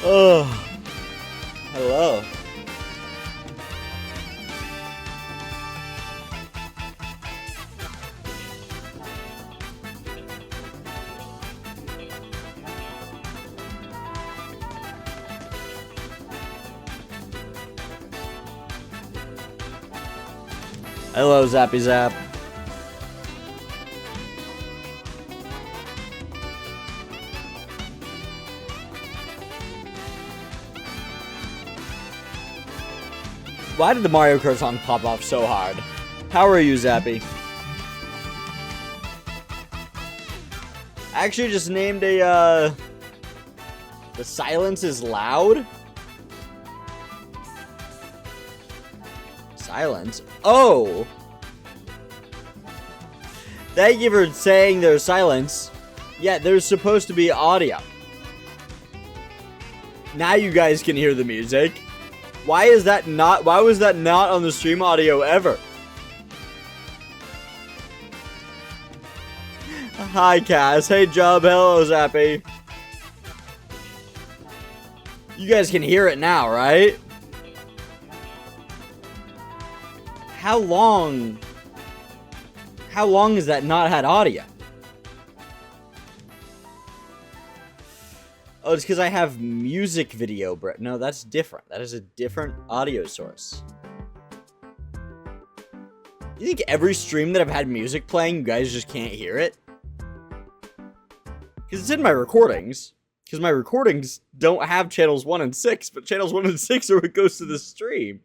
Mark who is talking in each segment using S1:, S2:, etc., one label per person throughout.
S1: Oh, hello. Hello, Zappy Zap. Why did the Mario Kart song pop off so hard? How are you, Zappy? I actually just named a, The silence is loud? Silence? Oh! Thank you for saying there's silence. Yeah, there's supposed to be audio. Now you guys can hear the music. Why was that not on the stream audio ever? Hi, Cass. Hey, Job. Hello, Zappy. You guys can hear it now, right? How long has that not had audio? Oh, it's because I have music video, bro. No, that's different. That is a different audio source. You think every stream that I've had music playing, you guys just can't hear it? Because it's in my recordings. Because my recordings don't have channels 1 and 6, but channels 1 and 6 are what goes to the stream.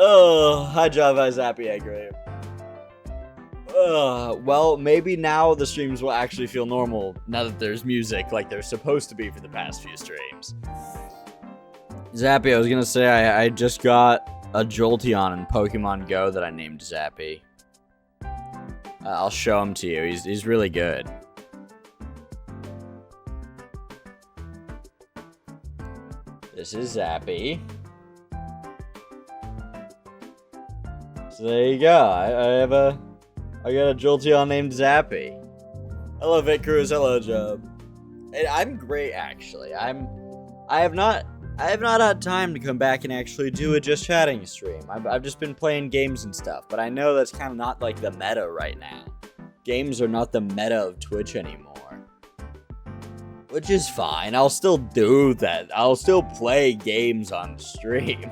S1: Oh, hi Java, Zappy, I agree. Well, maybe now the streams will actually feel normal now that there's music like they're supposed to be for the past few streams. Zappy, I was gonna say I just got a Jolteon in Pokemon Go that I named Zappy. I'll show him to you. He's really good. This is Zappy. So there you go. I got a Jolteon named Zappy. Hello, Vic Cruz. Hello, Job. And I'm great, actually. I have not had time to come back and actually do a just chatting stream. I've just been playing games and stuff, but I know that's kind of not like the meta right now. Games are not the meta of Twitch anymore. Which is fine. I'll still do that. I'll still play games on stream.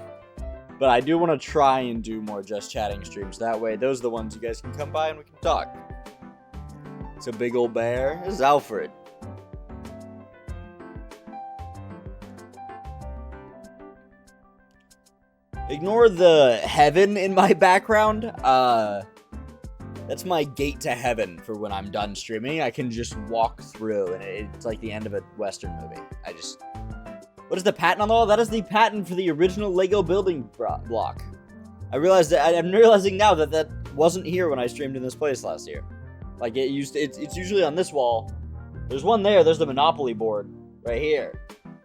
S1: But I do want to try and do more just chatting streams. That way, those are the ones you guys can come by and we can talk. It's a big old bear. This is Alfred. Ignore the heaven in my background. That's my gate to heaven for when I'm done streaming. I can just walk through, and it's like the end of a Western movie. What is the patent on the wall? That is the patent for the original Lego building block. I'm realizing now that wasn't here when I streamed in this place last year. Like it's usually on this wall. There's one there. There's the Monopoly board right here.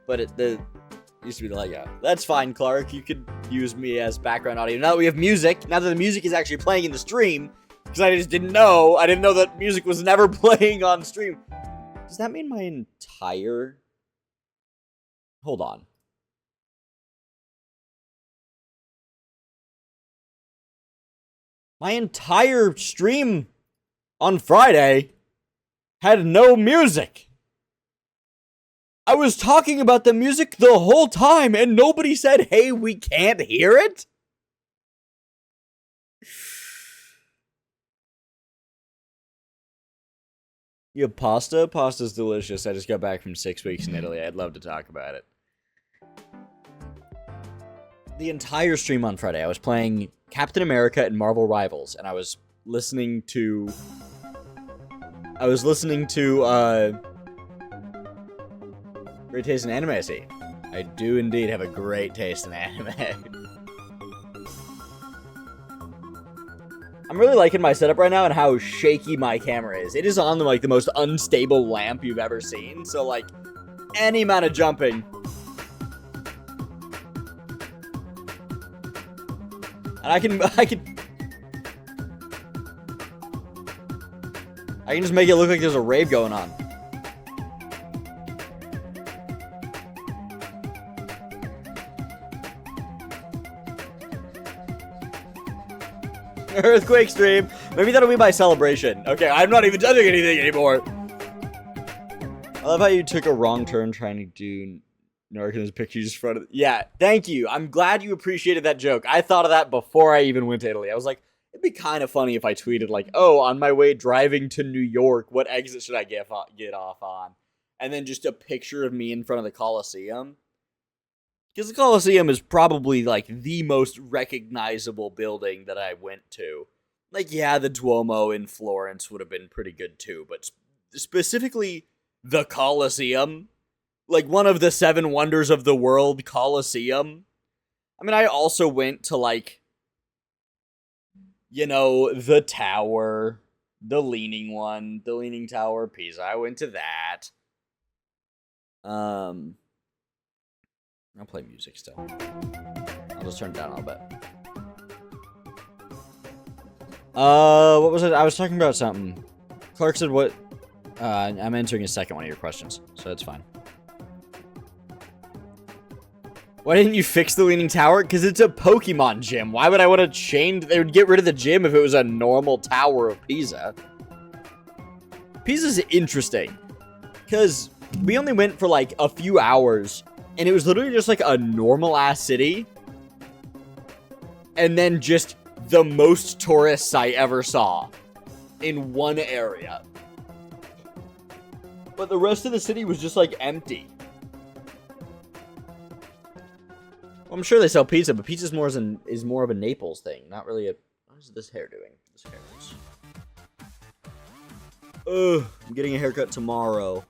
S1: But it used to be the Lego. That's fine, Clark. You could use me as background audio. Now that we have music, now that the music is actually playing in the stream, because I just didn't know. I didn't know that music was never playing on stream. Does that mean my entire... Hold on. My entire stream on Friday had no music. I was talking about the music the whole time and nobody said, hey, we can't hear it? You have pasta? Pasta's delicious. I just got back from 6 weeks in Italy. I'd love to talk about it. The entire stream on Friday, I was playing Captain America and Marvel Rivals, and I was listening to great taste in anime, I see. I do indeed have a great taste in anime. I'm really liking my setup right now and how shaky my camera is. It is on like the most unstable lamp you've ever seen, so like any amount of jumping. And I can just make it look like there's a rave going on. Earthquake stream. Maybe that'll be my celebration. Okay, I'm not even touching anything anymore. I love how you took a wrong turn trying to do Narcan's pictures in front of... Yeah, thank you. I'm glad you appreciated that joke. I thought of that before I even went to Italy. I was like, it'd be kind of funny if I tweeted like, oh, on my way driving to New York, what exit should I get off on? And then just a picture of me in front of the Colosseum. Because the Colosseum is probably like the most recognizable building that I went to. Like, yeah, the Duomo in Florence would have been pretty good too, but specifically the Colosseum, like one of the 7 wonders of the world, Colosseum. I mean, I also went to like, you know, the tower, the Leaning one, the Leaning Tower of Pisa. I went to that. I'll play music still. I'll just turn it down a little bit. What was it? I was talking about something. Clark said what? I'm answering a second one of your questions, so that's fine. Why didn't you fix the Leaning Tower? Because it's a Pokemon gym. Why would I want to change? They would get rid of the gym if it was a normal Tower of Pisa. Pisa's interesting. Because we only went for like a few hours. And it was literally just like a normal ass city. And then just the most tourists I ever saw. In one area. But the rest of the city was just like empty. Well, I'm sure they sell pizza, but pizza is more of a Naples thing, not really a... What is this hair doing? This hair is... Ugh, I'm getting a haircut tomorrow.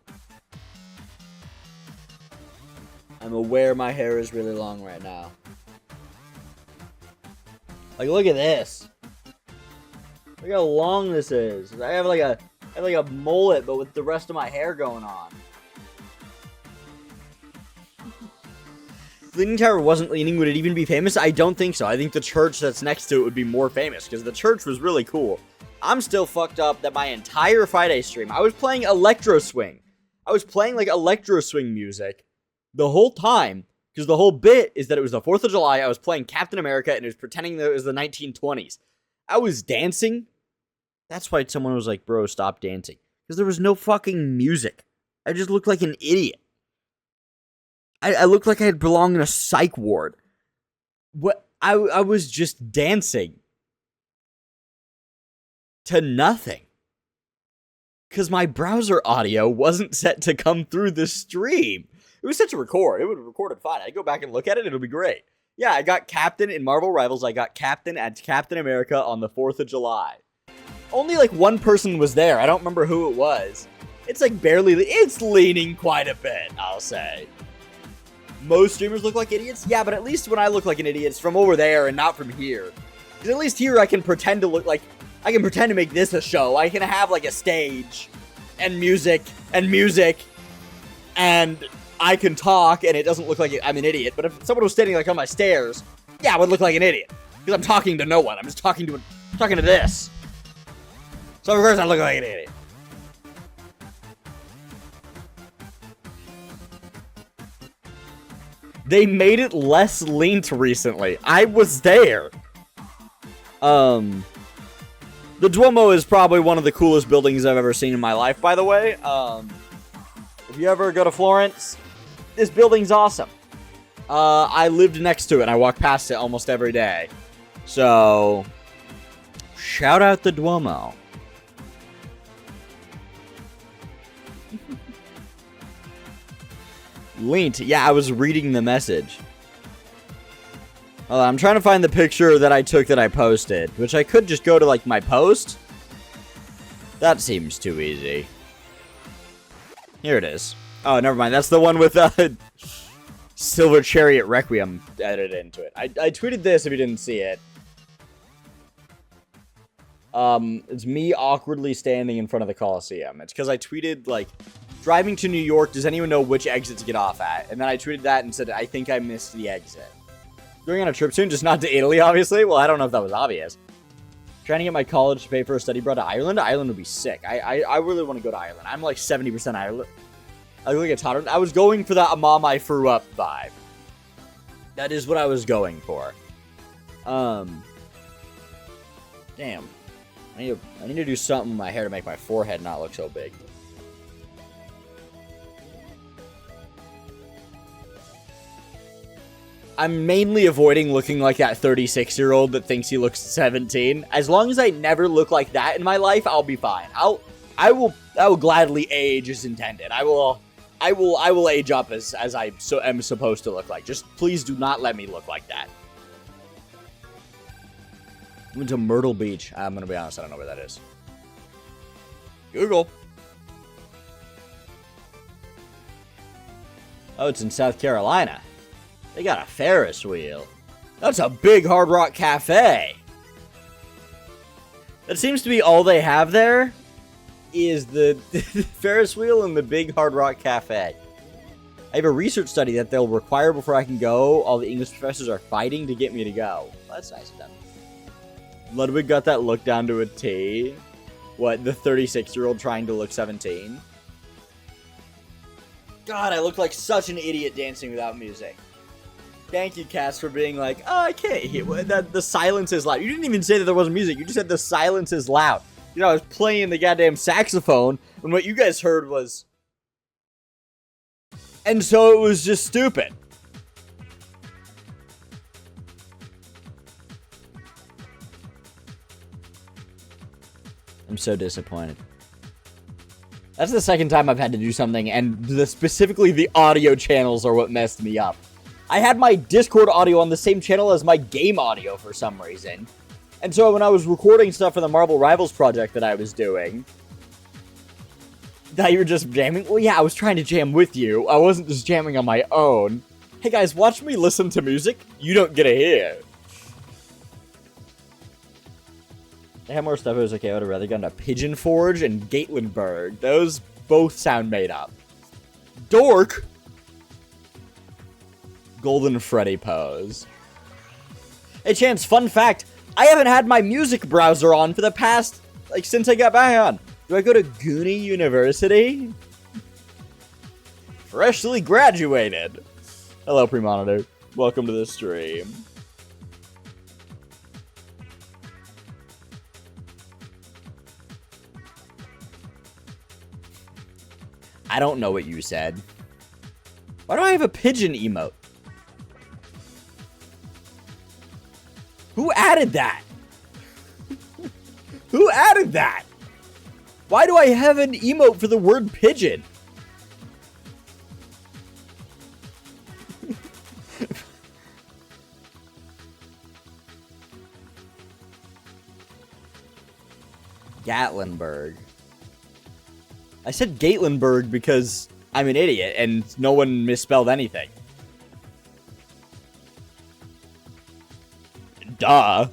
S1: I'm aware my hair is really long right now. Like, look at this. Look how long this is. I have like a mullet, but with the rest of my hair going on. If Leaning Tower wasn't leaning, would it even be famous? I don't think so. I think the church that's next to it would be more famous, because the church was really cool. I'm still fucked up that my entire Friday stream, I was playing Electro Swing. I was playing like Electro Swing music the whole time, because the whole bit is that it was the 4th of July, I was playing Captain America, and it was pretending that it was the 1920s. I was dancing. That's why someone was like, bro, stop dancing. Because there was no fucking music. I just looked like an idiot. I looked like I had belonged in a psych ward. What? I was just dancing. To nothing. Because my browser audio wasn't set to come through the stream. It was set to record. It would have recorded fine. I go back and look at it. It'll be great. Yeah, I got Captain in Marvel Rivals. I got Captain at Captain America on the 4th of July. Only like one person was there. I don't remember who it was. It's like barely... It's leaning quite a bit, I'll say. Most streamers look like idiots? Yeah, but at least when I look like an idiot, it's from over there and not from here. Because at least here I can pretend to look like... I can pretend to make this a show. I can have like a stage. And music. And I can talk and it doesn't look like I'm an idiot. But if someone was standing like on my stairs, yeah, I would look like an idiot. Because I'm talking to no one. I'm just talking to this. So of course I look like an idiot. They made it less leant recently. I was there. The Duomo is probably one of the coolest buildings I've ever seen in my life, by the way. If you ever go to Florence, this building's awesome. I lived next to it. I walk past it almost every day. So, shout out the Duomo. Leant. Yeah, I was reading the message. I'm trying to find the picture that I took that I posted, which I could just go to, like, my post. That seems too easy. Here it is. Oh, never mind. That's the one with Silver Chariot Requiem edited into it. I tweeted this if you didn't see it. It's me awkwardly standing in front of the Coliseum. It's because I tweeted, like, driving to New York, does anyone know which exit to get off at? And then I tweeted that and said, I think I missed the exit. Going on a trip soon, just not to Italy, obviously. Well, I don't know if that was obvious. Trying to get my college to pay for a study abroad to Ireland. Ireland would be sick. I really want to go to Ireland. I'm like 70% Ireland. I look like a toddler. I was going for that mom I threw up vibe. That is what I was going for. Damn, Damn. I need to do something with my hair to make my forehead not look so big. I'm mainly avoiding looking like that 36-year-old that thinks he looks 17. As long as I never look like that in my life, I'll be fine. I will gladly age as intended. I will age up as I am supposed to look like. Just please do not let me look like that. I went to Myrtle Beach. I'm gonna be honest, I don't know where that is. Google. Oh, it's in South Carolina. They got a Ferris wheel. That's a big Hard Rock Cafe. That seems to be all they have there, is the Ferris wheel and the big Hard Rock Cafe. I have a research study that they'll require before I can go. All the English professors are fighting to get me to go. Well, that's nice of them. Ludwig got that look down to a T. What, the 36-year-old trying to look 17? God, I look like such an idiot dancing without music. Thank you, Cass, for being like, oh, I can't hear. The silence is loud. You didn't even say that there wasn't music. You just said the silence is loud. You know, I was playing the goddamn saxophone, and what you guys heard was... And so it was just stupid. I'm so disappointed. That's the second time I've had to do something, and specifically the audio channels are what messed me up. I had my Discord audio on the same channel as my game audio for some reason. And so when I was recording stuff for the Marvel Rivals project that I was doing... That you were just jamming? Well, yeah, I was trying to jam with you. I wasn't just jamming on my own. Hey guys, watch me listen to music. You don't get to hear. They had more stuff. It was okay. I would have rather gone to Pigeon Forge and Gatlinburg. Those both sound made up. Dork! Golden Freddy pose. Hey, Chance, fun fact. I haven't had my music browser on for the past, since I got back on. Do I go to Goonie University? Freshly graduated. Hello, Premonitor. Welcome to the stream. I don't know what you said. Why do I have a pigeon emote? Who added that? Who added that? Why do I have an emote for the word pigeon? Gatlinburg. I said Gatlinburg because I'm an idiot and no one misspelled anything. Duh.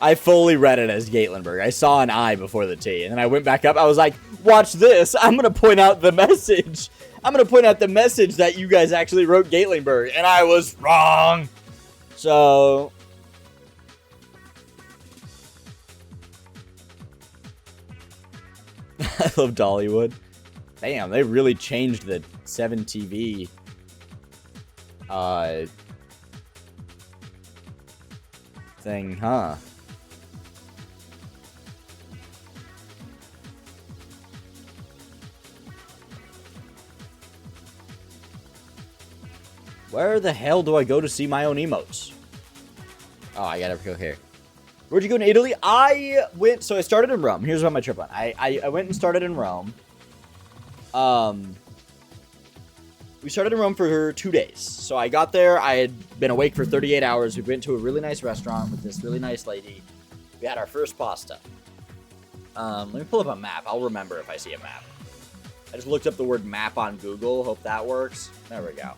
S1: I fully read it as Gatlinburg. I saw an I before the T, and then I went back up. I was like, watch this. I'm going to point out the message. I'm going to point out the message that you guys actually wrote Gatlinburg, and I was wrong. So... I love Dollywood. Damn, they really changed the 7TV thing, huh? Where the hell do I go to see my own emotes? Oh, I gotta go here. Where'd you go in Italy? I started in Rome. Here's what my trip went. I went and started in Rome. We started in Rome for 2 days. So I got there. I had been awake for 38 hours. We went to a really nice restaurant with this really nice lady. We had our first pasta. Let me pull up a map. I'll remember if I see a map. I just looked up the word map on Google. Hope that works. There we go.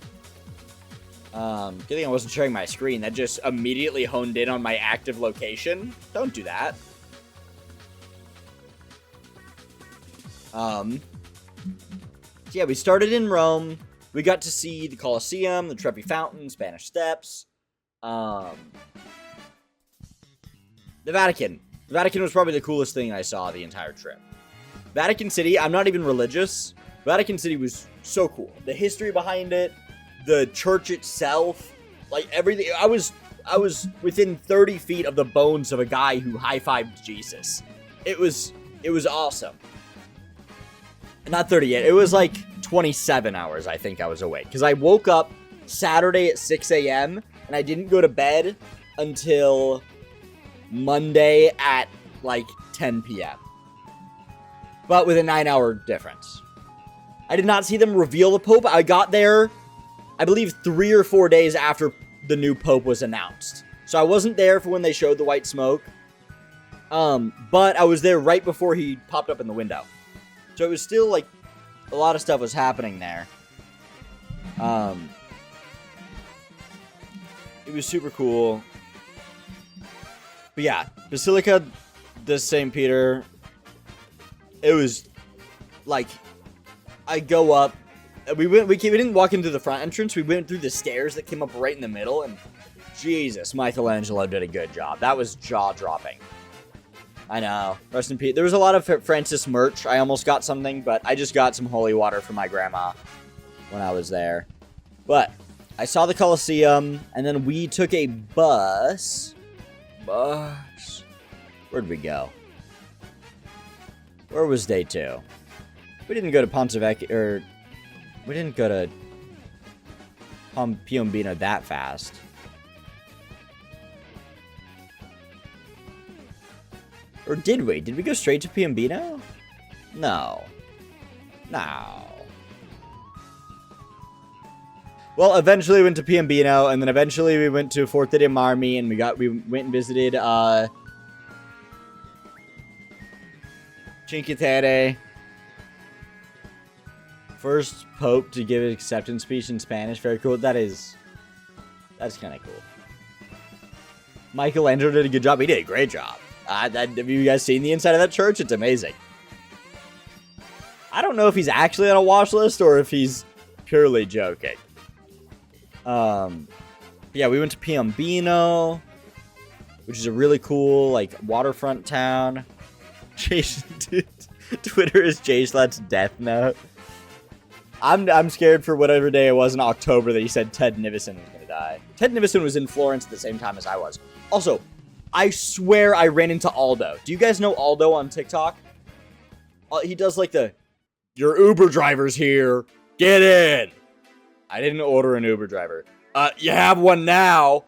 S1: Good thing I wasn't sharing my screen. That just immediately honed in on my active location. Don't do that. So yeah, we started in Rome. We got to see the Colosseum, the Trevi Fountain, Spanish Steps. The Vatican. The Vatican was probably the coolest thing I saw the entire trip. Vatican City, I'm not even religious. Vatican City was so cool. The history behind it, the church itself, like everything. I was I was within 30 feet of the bones of a guy who high-fived Jesus. It was awesome. Not 38. It was like 27 hours, I think I was awake. Because I woke up Saturday at 6 a.m. and I didn't go to bed until Monday at like 10 p.m. But with a 9-hour difference. I did not see them reveal the Pope. I got there, I believe, 3 or 4 days after the new Pope was announced. So I wasn't there for when they showed the white smoke. But I was there right before he popped up in the window. So it was still, like, a lot of stuff was happening there. It was super cool. But yeah, Basilica de St. Peter, it was, like, I go up, we didn't walk into the front entrance, we went through the stairs that came up right in the middle, and Jesus, Michelangelo did a good job. That was jaw-dropping. I know. Rest in peace. There was a lot of Francis merch. I almost got something, but I just got some holy water for my grandma when I was there. But I saw the Colosseum, and then we took a bus. Where'd we go? Where was day 2? We didn't go to Ponte Vecchio, or we didn't go to Piombino that fast. Or did we? Did we go straight to Piombino? No. No. Well, eventually we went to Piombino, and then eventually we went to Forte dei Marmi, and we went and visited Cinque Terre. First Pope to give an acceptance speech in Spanish. Very cool. That's kind of cool. Michelangelo did a good job. He did a great job. Have you guys seen the inside of that church? It's amazing. I don't know if he's actually on a watch list or if he's purely joking. Yeah, we went to Piombino, which is a really cool, like, waterfront town. Twitter is J-Slat's death note. I'm scared for whatever day it was in October that he said Ted Nivison was gonna die. Ted Nivison was in Florence at the same time as I was. Also, I swear I ran into Aldo. Do you guys know Aldo on TikTok? He does like your Uber driver's here. Get in. I didn't order an Uber driver. You have one now.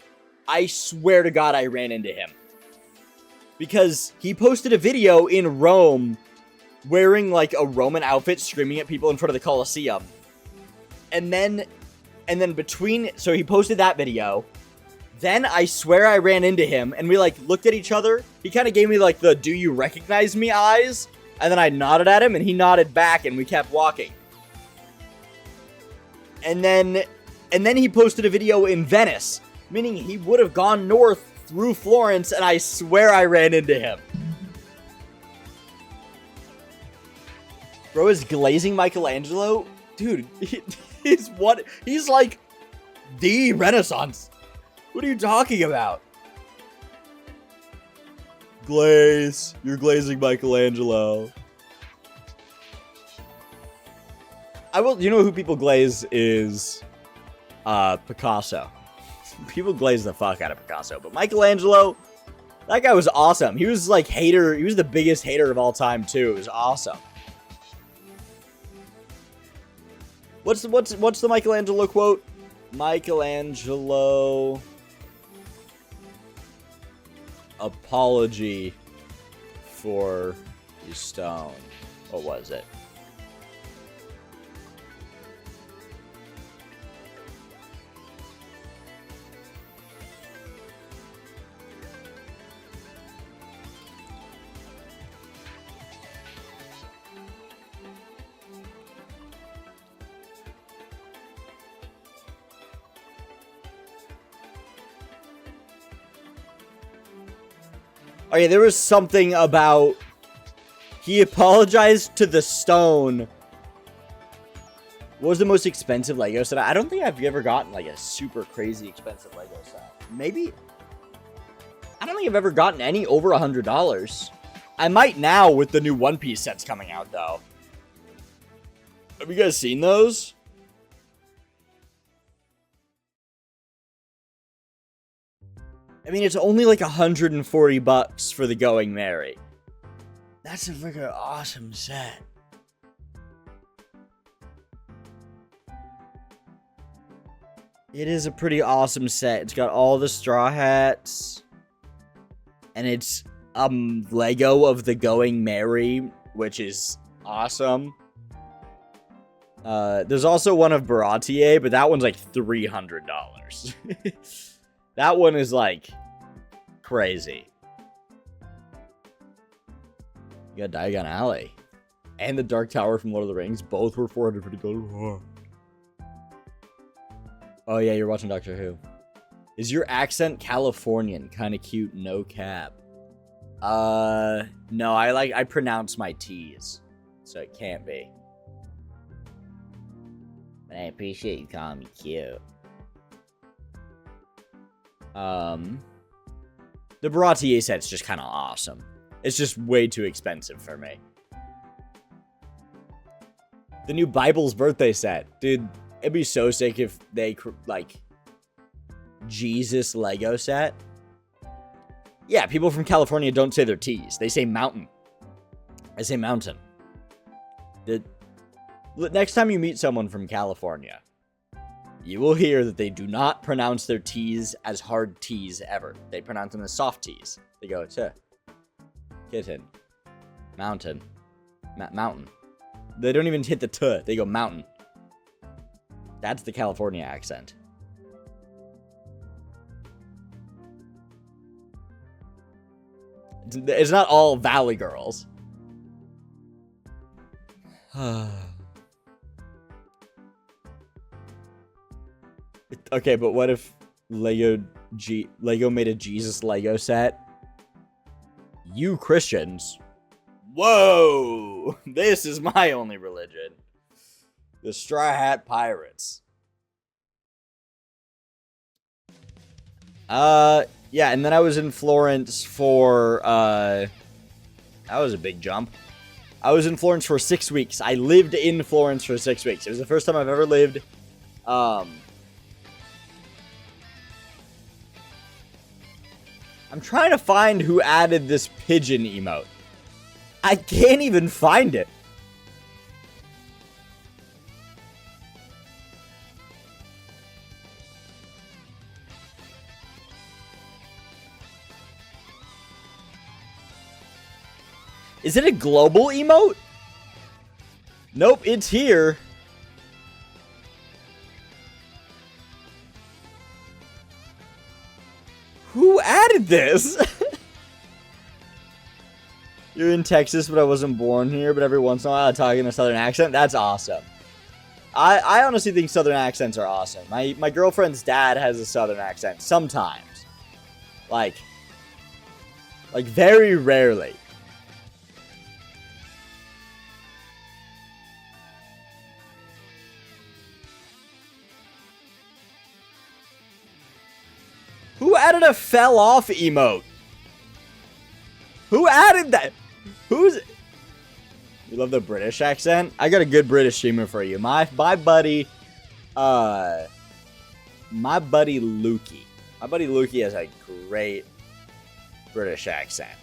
S1: I swear to God I ran into him. Because he posted a video in Rome wearing like a Roman outfit screaming at people in front of the Colosseum. And then so he posted that video. Then I swear I ran into him, and we, like, looked at each other. He kind of gave me, like, the do you recognize me eyes, and then I nodded at him, and he nodded back, and we kept walking. And then he posted a video in Venice, meaning he would have gone north through Florence, and I swear I ran into him. Bro is glazing Michelangelo? Dude, he's like the Renaissance. What are you talking about? Glaze. You're glazing Michelangelo. You know who people glaze is Picasso. People glaze the fuck out of Picasso. But Michelangelo, that guy was awesome. He was like he was the biggest hater of all time too. It was awesome. What's the Michelangelo quote? Michelangelo apology for the stone. What was it? Oh yeah, there was something about he apologized to the stone. What was the most expensive Lego set? I don't think I've ever gotten like a super crazy expensive Lego set. Maybe. I don't think I've ever gotten any over $100. I might now with the new One Piece sets coming out though. Have you guys seen those? I mean, it's only like $140 for the Going Merry. That's a freaking awesome set. It is a pretty awesome set. It's got all the Straw Hats. And it's Lego of the Going Merry, which is awesome. There's also one of Baratier, but that one's like $300. That one is like crazy. You got Diagon Alley. And the Dark Tower from Lord of the Rings. Both were $450. Oh yeah, you're watching Doctor Who. Is your accent Californian? Kinda cute, no cap. No, I pronounce my T's. So it can't be. But I appreciate you calling me cute. The Baratier set's just kind of awesome. It's just way too expensive for me. The new Bible's birthday set. Dude, it'd be so sick if they, like, Jesus Lego set. Yeah, people from California don't say their T's. They say mountain. I say mountain. Next time you meet someone from California, you will hear that they do not pronounce their T's as hard T's ever. They pronounce them as soft T's. They go, kitten, mountain, mountain. They don't even hit the T. They go mountain. That's the California accent. It's not all Valley Girls. Okay, but what if Lego made a Jesus Lego set? You Christians. Whoa! This is my only religion. The Straw Hat Pirates. Yeah, and then I was in Florence for, that was a big jump. I was in Florence for 6 weeks. I lived in Florence for 6 weeks. It was the first time I've ever lived, I'm trying to find who added this pigeon emote. I can't even find it. Is it a global emote? Nope, it's here. Who added this? You're in Texas, but I wasn't born here, but every once in a while I talk in a southern accent. That's awesome. I honestly think southern accents are awesome. My girlfriend's dad has a southern accent sometimes. Like very rarely. Who added a fell off emote? Who added that? Who's... You love the British accent? I got a good British streamer for you. My buddy, Lukey. My buddy Lukey has a great British accent.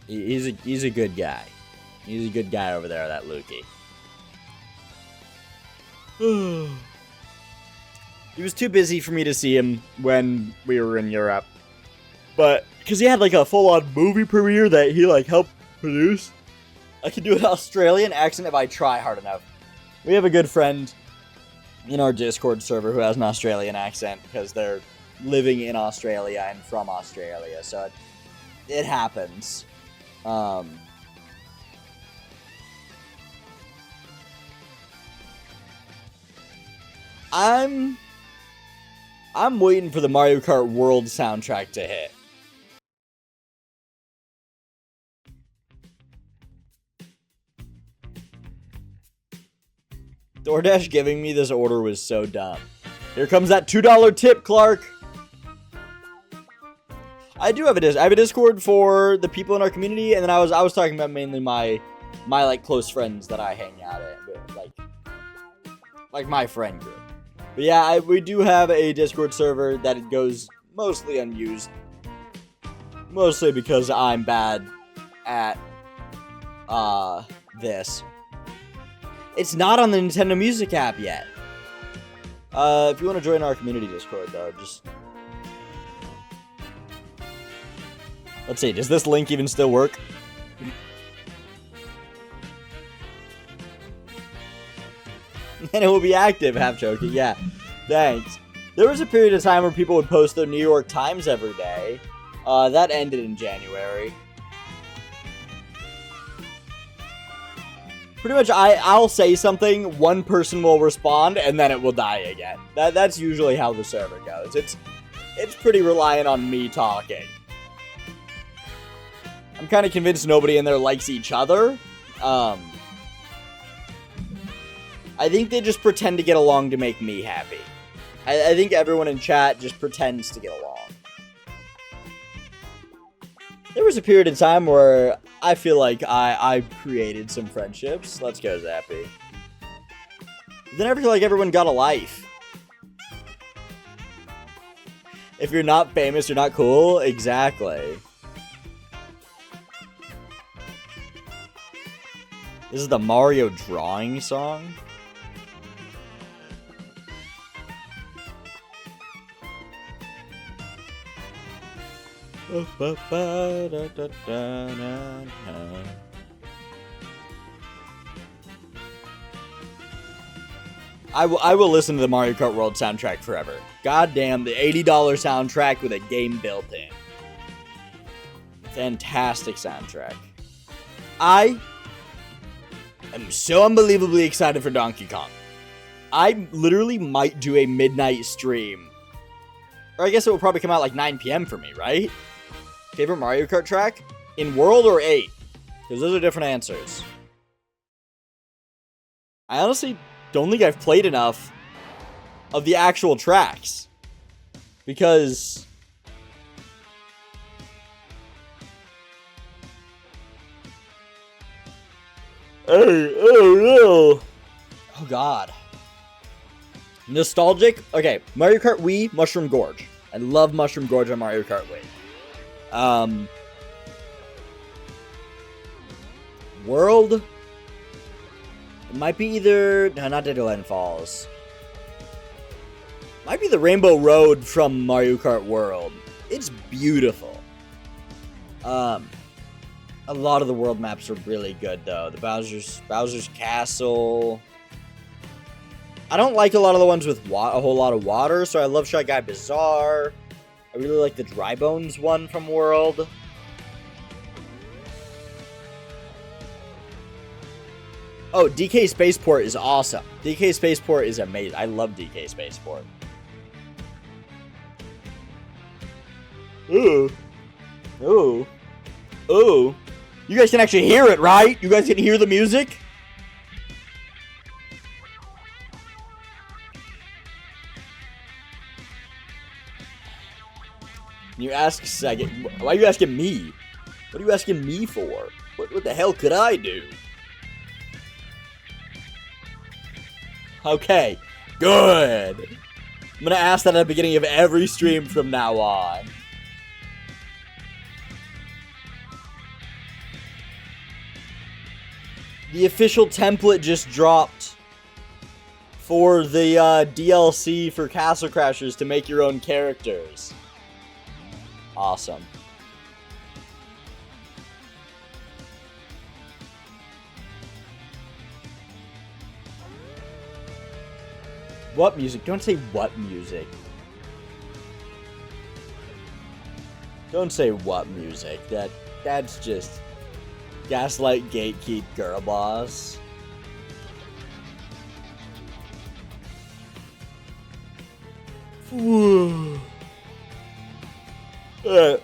S1: He's a good guy. He's a good guy over there, that Lukey. He was too busy for me to see him when we were in Europe. But, because he had like a full-on movie premiere that he like helped produce. I can do an Australian accent if I try hard enough. We have a good friend in our Discord server who has an Australian accent because they're living in Australia and from Australia. So it happens. I'm waiting for the Mario Kart World soundtrack to hit. DoorDash giving me this order was so dumb. Here comes that $2 tip, Clark. I do have I have a Discord for the people in our community, and then I was talking about mainly my like close friends that I hang out with, like my friend group. But yeah, we do have a Discord server that it goes mostly unused. Mostly because I'm bad at, this. It's not on the Nintendo Music app yet. If you want to join our community Discord, though, just... Let's see, does this link even still work? And it will be active, half joking, yeah. Thanks. There was a period of time where people would post their New York Times every day. That ended in January. Pretty much, I'll say something, one person will respond, and then it will die again. That's usually how the server goes. It's pretty reliant on me talking. I'm kind of convinced nobody in there likes each other. I think they just pretend to get along to make me happy. I think everyone in chat just pretends to get along. There was a period of time where I feel like I created some friendships. Let's go, Zappy. Then I feel like everyone got a life. If you're not famous, you're not cool. Exactly. This is the Mario drawing song. I will listen to the Mario Kart World soundtrack forever. Goddamn, the $80 soundtrack with a game built in. Fantastic soundtrack. I am so unbelievably excited for Donkey Kong. I literally might do a midnight stream. Or I guess it will probably come out like 9 p.m. for me, right? Favorite Mario Kart track? In World or 8? Because those are different answers. I honestly don't think I've played enough of the actual tracks. Because... Oh god. Nostalgic? Okay, Mario Kart Wii, Mushroom Gorge. I love Mushroom Gorge on Mario Kart Wii. World? It might be either... No, not Deadland Falls. Might be the Rainbow Road from Mario Kart World. It's beautiful. A lot of the world maps are really good, though. The Bowser's Castle. I don't like a lot of the ones with a whole lot of water, so I love Shy Guy Bazaar. I really like the Dry Bones one from World. Oh, DK Spaceport is awesome. DK Spaceport is amazing. I love DK Spaceport. Ooh. Ooh. Ooh. You guys can actually hear it, right? You guys can hear the music? You ask second. Why are you asking me? What are you asking me for? What the hell could I do? Okay, good. I'm gonna ask that at the beginning of every stream from now on. The official template just dropped for the DLC for Castle Crashers to make your own characters. Awesome. What music? Don't say what music. Don't say what music. That's just Gaslight Gatekeep Girl Boss.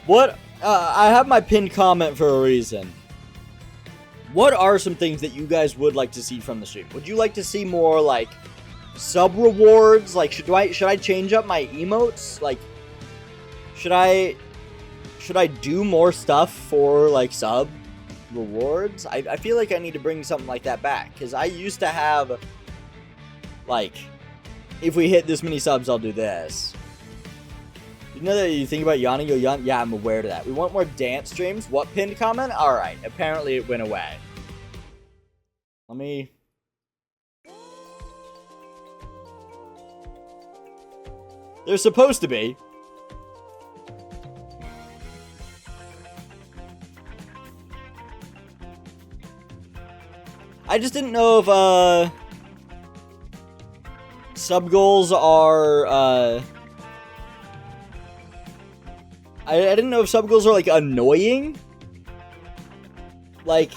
S1: What? I have my pinned comment for a reason. What are some things that you guys would like to see from the stream? Would you like to see more, like, sub rewards? Like, should I change up my emotes? Like, should I do more stuff for, like, sub rewards? I feel like I need to bring something like that back, because I used to have, like, if we hit this many subs, I'll do this. You know that you think about yawning, you'll yawn? Yeah, I'm aware of that. We want more dance streams. What pinned comment? Alright, apparently it went away. Let me... There's supposed to be. I just didn't know if, sub goals are, I didn't know if sub goals are, like, annoying. Like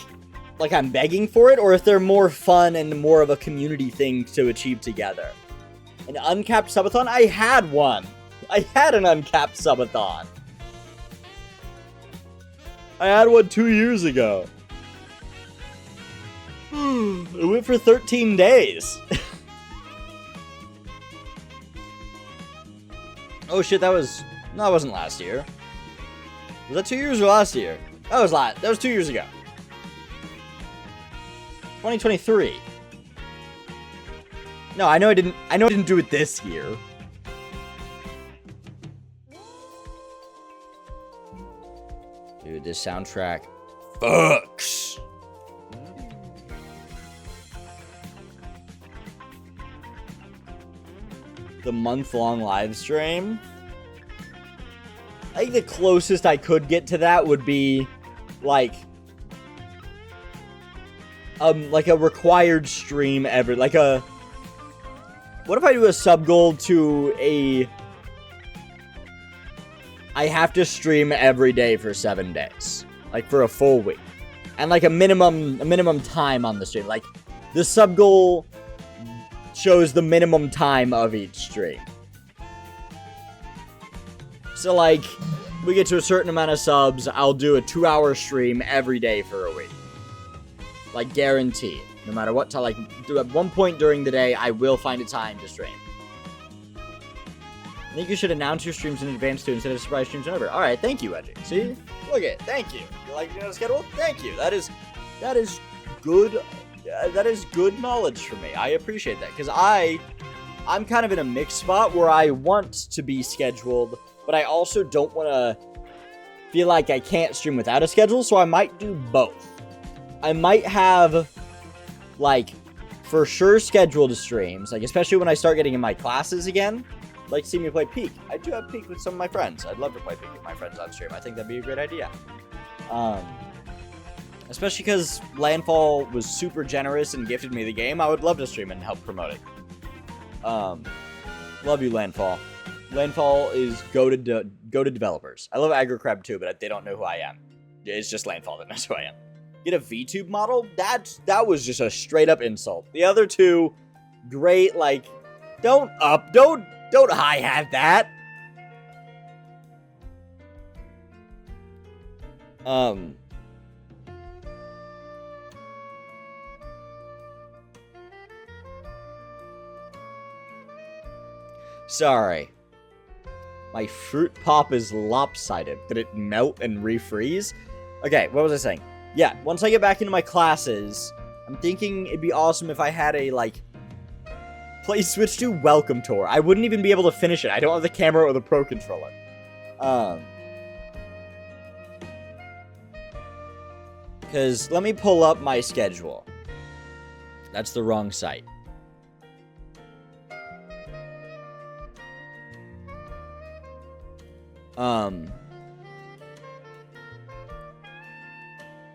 S1: I'm begging for it, or if they're more fun and more of a community thing to achieve together. An uncapped subathon? I had one! I had an uncapped subathon! I had one 2 years ago. It went for 13 days. Oh shit, that wasn't last year. Was that 2 years or last year? That was 2 years ago. 2023. No, I know I didn't do it this year. Dude, this soundtrack fucks. The month-long live stream. I think the closest I could get to that would be like a required stream every, like a, what if I do a sub goal to a, I have to stream every day for 7 days, like for a full week, and like a minimum time on the stream. Like the sub goal shows the minimum time of each stream. So like, we get to a certain amount of subs, I'll do a 2-hour stream every day for a week. Like, guaranteed. No matter what time, like, at one point during the day, I will find a time to stream. I think you should announce your streams in advance too, instead of surprise streams whenever. Alright, thank you, Edgy. See? Look at it. Thank you. You like the schedule? Thank you. That is good. That is good knowledge for me. I appreciate that, because I'm kind of in a mixed spot where I want to be scheduled, but I also don't want to feel like I can't stream without a schedule, so I might do both. I might have, like, for sure scheduled streams, like, especially when I start getting in my classes again. Like, see me play Peak. I do have Peak with some of my friends. I'd love to play Peak with my friends on stream. I think that'd be a great idea. Especially because Landfall was super generous and gifted me the game. I would love to stream and help promote it. Love you, Landfall. Landfall is go to developers. I love AgriCrab too, but they don't know who I am. It's just Landfall that knows who I am. Get a VTube model? That was just a straight up insult. The other two, great, like, don't hi-hat that. Sorry. My fruit pop is lopsided. Did it melt and refreeze? Okay, what was I saying? Yeah, once I get back into my classes, I'm thinking it'd be awesome if I had a, like, play Switch 2 Welcome Tour. I wouldn't even be able to finish it. I don't have the camera or the Pro Controller. Because, let me pull up my schedule. That's the wrong site.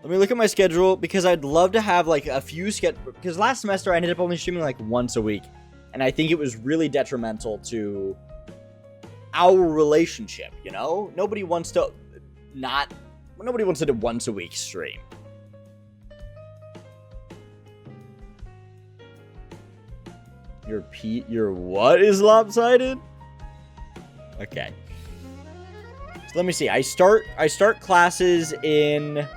S1: Let me look at my schedule, because I'd love to have, like, a few because last semester I ended up only streaming, like, once a week, and I think it was really detrimental to our relationship, you know? Nobody wants to do once a week stream. Your what is lopsided? Okay. So let me see. I start classes in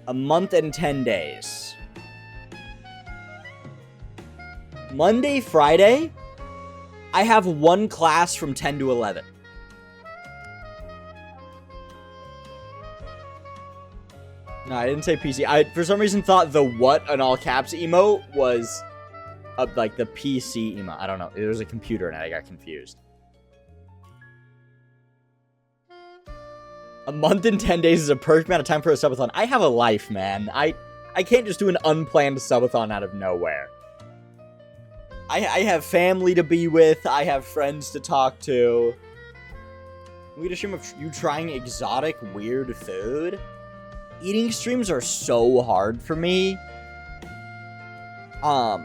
S1: a month and 10 days. Monday, Friday, I have one class from 10 to 11. No, I didn't say PC. I, for some reason, thought the what, an all caps emote was like the PC emote. I don't know. It was a computer and I got confused. A month and 10 days is a perfect amount of time for a subathon. I have a life, man. I can't just do an unplanned subathon out of nowhere. I have family to be with. I have friends to talk to. We just stream of you trying exotic, weird food. Eating streams are so hard for me. For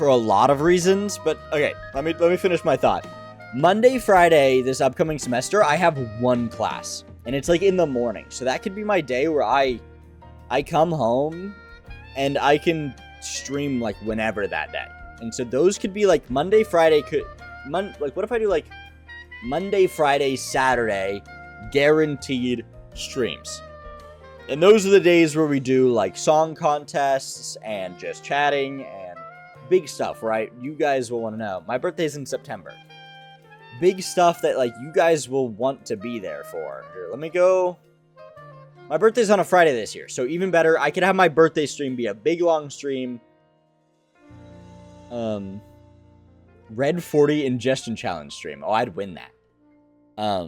S1: a lot of reasons, but okay, let me finish my thought. Monday, Friday, this upcoming semester, I have one class, and it's like in the morning, so that could be my day where I come home, and I can stream like whenever that day, and so those could be like Monday, Friday, like what if I do like Monday, Friday, Saturday, guaranteed streams, and those are the days where we do like song contests and just chatting and big stuff, right? You guys will want to know. My birthday's in September. Big stuff that, like, you guys will want to be there for. Here, let me go. My birthday's on a Friday this year, so even better. I could have my birthday stream be a big, long stream. Red 40 Ingestion Challenge stream. Oh, I'd win that. I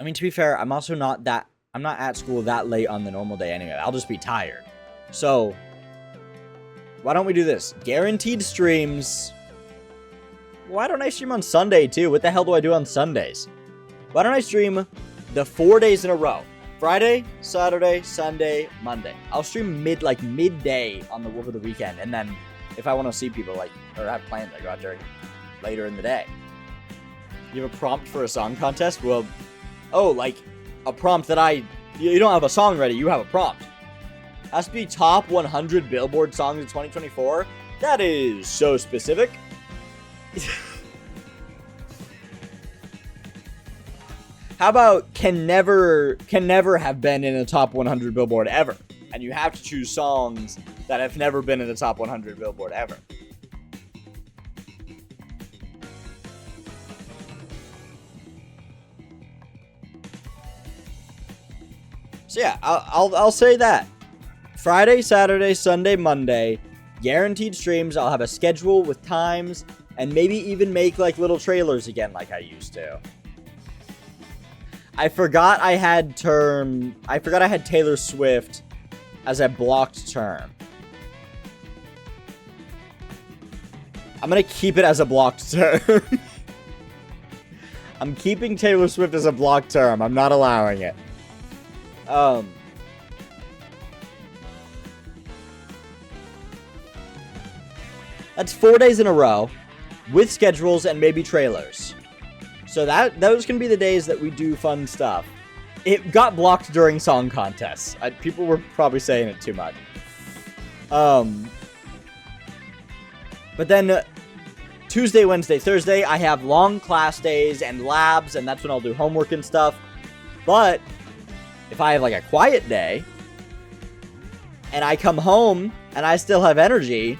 S1: mean, to be fair, I'm also not at school that late on the normal day anyway. I'll just be tired. So, why don't we do this? Guaranteed streams. Why don't I stream on Sunday, too? What the hell do I do on Sundays? Why don't I stream the 4 days in a row? Friday, Saturday, Sunday, Monday. I'll stream midday over the weekend. And then if I want to see people, like, or have plans, I go out during later in the day. You have a prompt for a song contest? Well, oh, like a prompt that you don't have a song ready. You have a prompt. Has to be top 100 Billboard songs in 2024. That is so specific. How about can never have been in the top 100 Billboard ever? And you have to choose songs that have never been in the top 100 Billboard ever. So yeah, I'll say that. Friday, Saturday, Sunday, Monday, guaranteed streams. I'll have a schedule with times. And maybe even make, like, little trailers again like I used to. I forgot I had Taylor Swift as a blocked term. I'm gonna keep it as a blocked term. I'm keeping Taylor Swift as a blocked term. I'm not allowing it. That's 4 days in a row. With schedules and maybe trailers. So those can be the days that we do fun stuff. It got blocked during song contests. People were probably saying it too much. But then Tuesday, Wednesday, Thursday, I have long class days and labs, and that's when I'll do homework and stuff. But if I have like a quiet day, and I come home and I still have energy,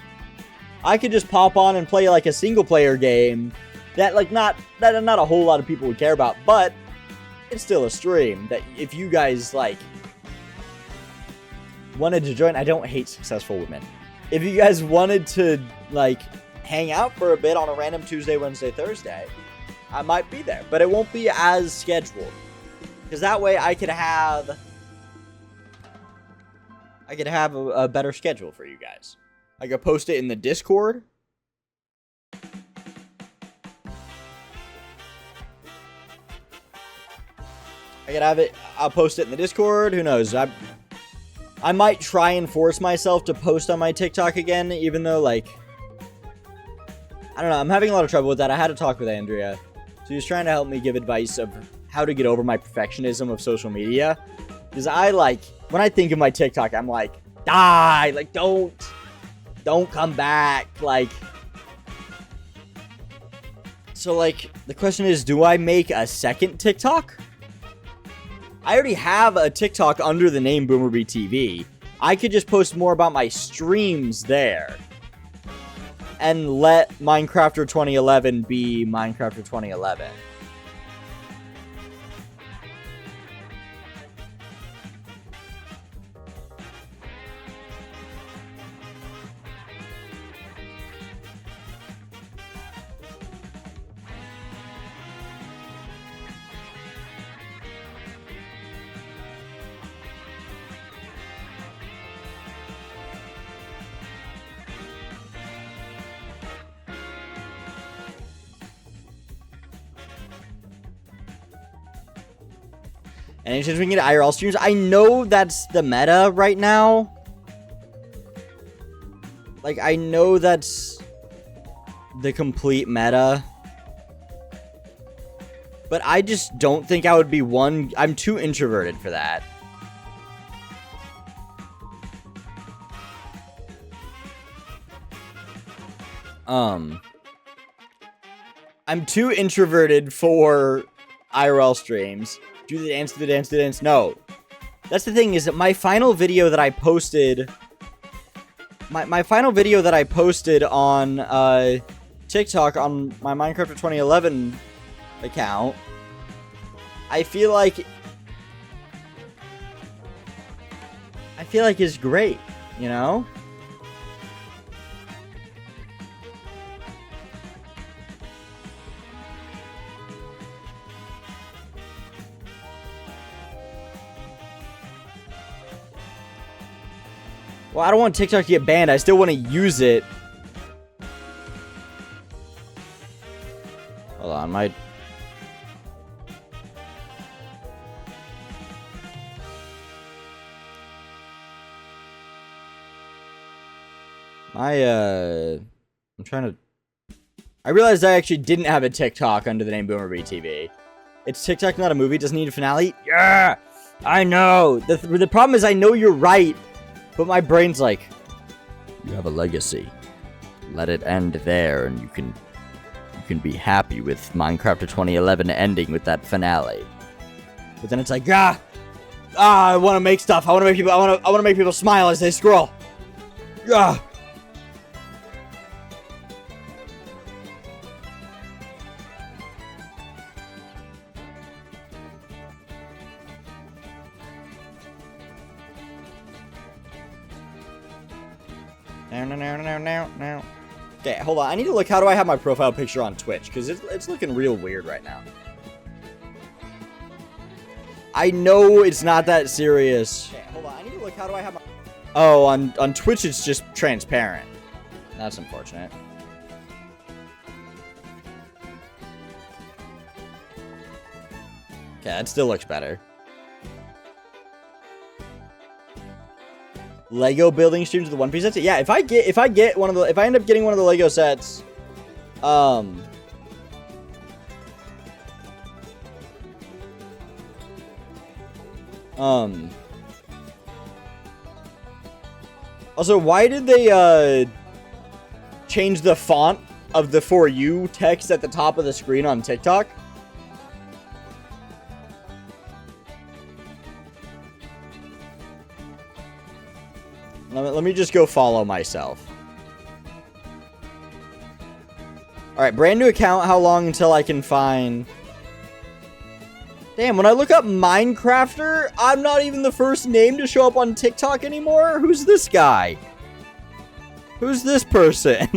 S1: I could just pop on and play like a single player game that not a whole lot of people would care about, but it's still a stream that if you guys like wanted to join. I don't hate successful women. If you guys wanted to like hang out for a bit on a random Tuesday, Wednesday, Thursday, I might be there, but it won't be as scheduled because that way I could have a better schedule for you guys. I could post it in the Discord. I'll post it in the Discord. Who knows? I might try and force myself to post on my TikTok again, even though, like, I don't know. I'm having a lot of trouble with that. I had to talk with Andrea. She was trying to help me give advice of how to get over my perfectionism of social media. Because when I think of my TikTok, I'm like, die! Like, don't come back. Like, so, like, the question is, do I make a second TikTok? I already have a TikTok under the name Boomerbee TV. I could just post more about my streams there. And let Minecrafter 2011 be Minecrafter 2011. Any chance we can get IRL streams? I know that's the meta right now. Like, I know that's the complete meta. But I just don't think I would be one. I'm too introverted for that. I'm too introverted for IRL streams. Do the dance, do the dance, do the dance. No. That's the thing, is that my final video that I posted... My final video that I posted on TikTok on my Minecraft 2011 account, I feel like is great, you know? Well, I don't want TikTok to get banned. I still want to use it. Hold on, my I'm trying to... I realized I actually didn't have a TikTok under the name BoomerBTV. It's TikTok, not a movie. Doesn't need a finale. Yeah, I know. The problem is I know you're right, but my brain's like, you have a legacy. Let it end there, and you can be happy with Minecraft 2011 ending with that finale. But then it's like, I want to make stuff. I want to make people. I want to make people smile as they scroll. Ah. Now. Okay, hold on. I need to look. How do I have my profile picture on Twitch? Because it's looking real weird right now. I know it's not that serious. Okay, hold on. I need to look. How do I have my... Oh, on Twitch it's just transparent. That's unfortunate. Okay, that still looks better. Lego building streams with the One Piece sets. Yeah, if I end up getting one of the Lego sets, also, why did they change the font of the For You text at the top of the screen on TikTok? Let me just go follow myself. Alright, brand new account. How long until I can find... Damn, when I look up Minecrafter, I'm not even the first name to show up on TikTok anymore? Who's this guy? Who's this person?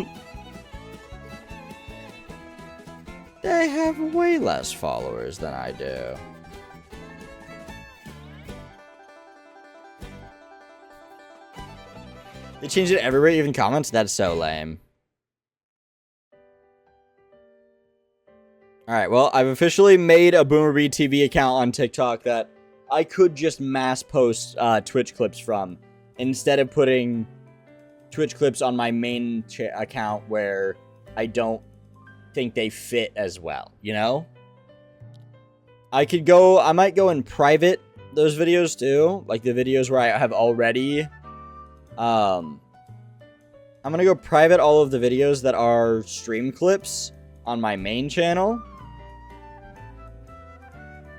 S1: They have way less followers than I do. They changed it everywhere, even comments? That's so lame. Alright, well, I've officially made a BoomerBTV account on TikTok that I could just mass post Twitch clips from, instead of putting Twitch clips on my main account where I don't think they fit as well, you know? I might go in private those videos too, like the videos where I have already... I'm gonna go private all of the videos that are stream clips on my main channel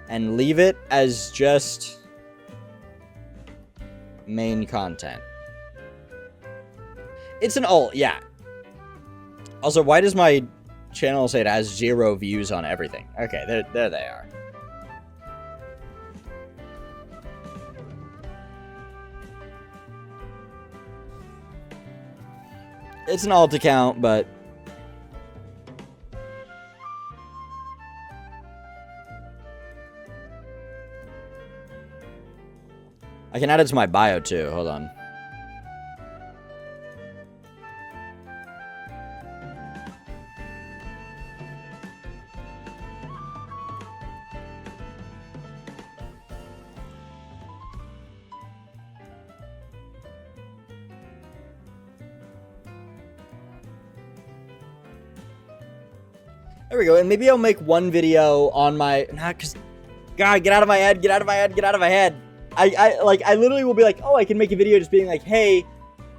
S1: and leave it as just main content. It's an alt, yeah. Also, why does my channel say it has 0 views on everything? Okay, there they are. It's an alt account, but... I can add it to my bio, too. Hold on. There we go. And maybe I'll make one video on my, cause, God, get out of my head, get out of my head, get out of my head. I literally will be like, oh, I can make a video just being like, hey,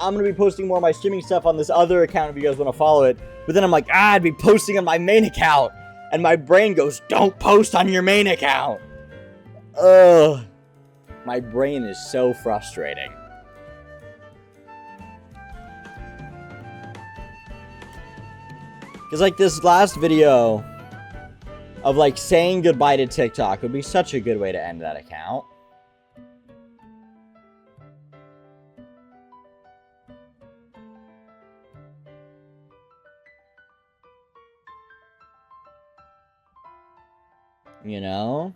S1: I'm gonna be posting more of my streaming stuff on this other account if you guys want to follow it. But then I'm like, I'd be posting on my main account. And my brain goes, don't post on your main account. Ugh. My brain is so frustrating. Because, like, this last video of, like, saying goodbye to TikTok would be such a good way to end that account. You know?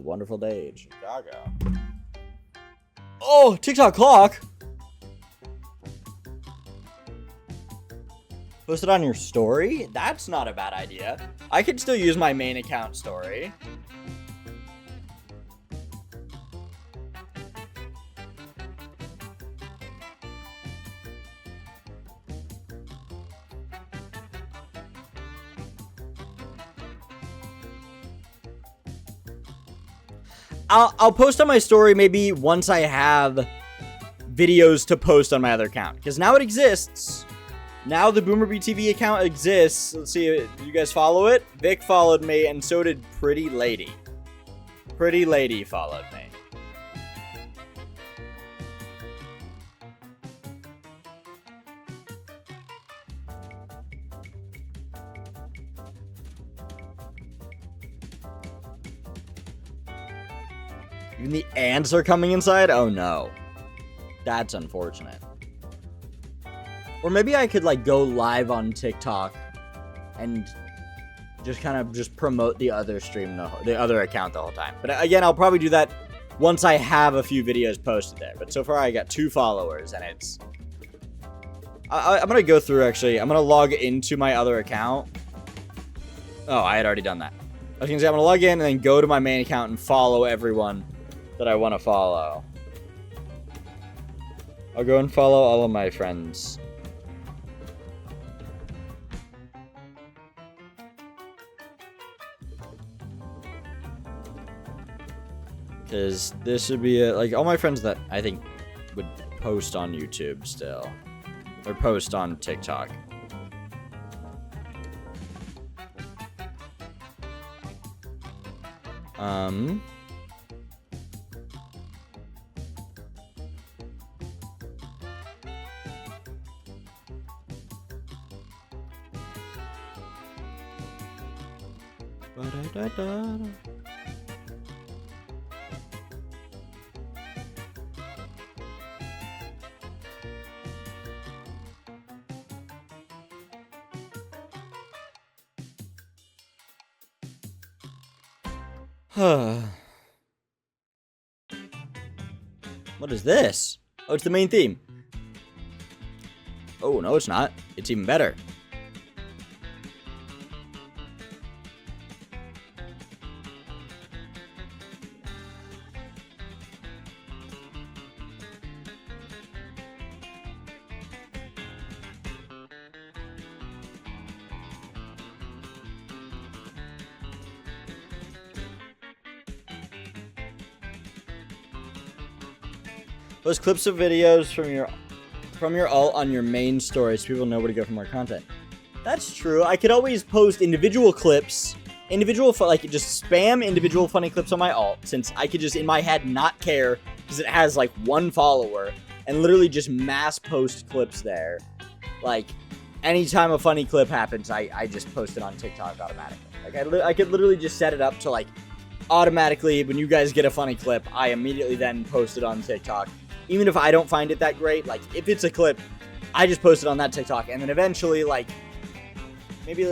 S1: Wonderful day in Chicago. Oh, TikTok clock. Post it on your story? That's not a bad idea. I could still use my main account story. I'll post on my story maybe once I have videos to post on my other account. Because now it exists. Now the BoomerBTV account exists. Let's see, do you guys follow it? Vic followed me, and so did Pretty Lady. Pretty Lady followed me. Even the ants are coming inside? Oh no. That's unfortunate. Or maybe I could like go live on TikTok and just kind of just promote the other stream, the other account the whole time. But again, I'll probably do that once I have a few videos posted there. But so far I got 2 followers and it's... I'm going to go through actually. I'm going to log into my other account. Oh, I had already done that. I was going to say I'm going to log in and then go to my main account and follow everyone that I want to follow. I'll go and follow all of my friends. Because this would be like all my friends that I think would post on YouTube still. Or post on TikTok. What is this? Oh, it's the main theme. Oh, no, it's not. It's even better. Post clips of videos from your alt on your main story so people know where to go for more content. That's true. I could always post individual clips, like just spam individual funny clips on my alt, since I could just in my head not care because it has like 1 follower and literally just mass post clips there. Like anytime a funny clip happens, I just post it on TikTok automatically. Like I could literally just set it up to like automatically when you guys get a funny clip, I immediately then post it on TikTok. Even if I don't find it that great, like, if it's a clip, I just post it on that TikTok, and then eventually, like, maybe,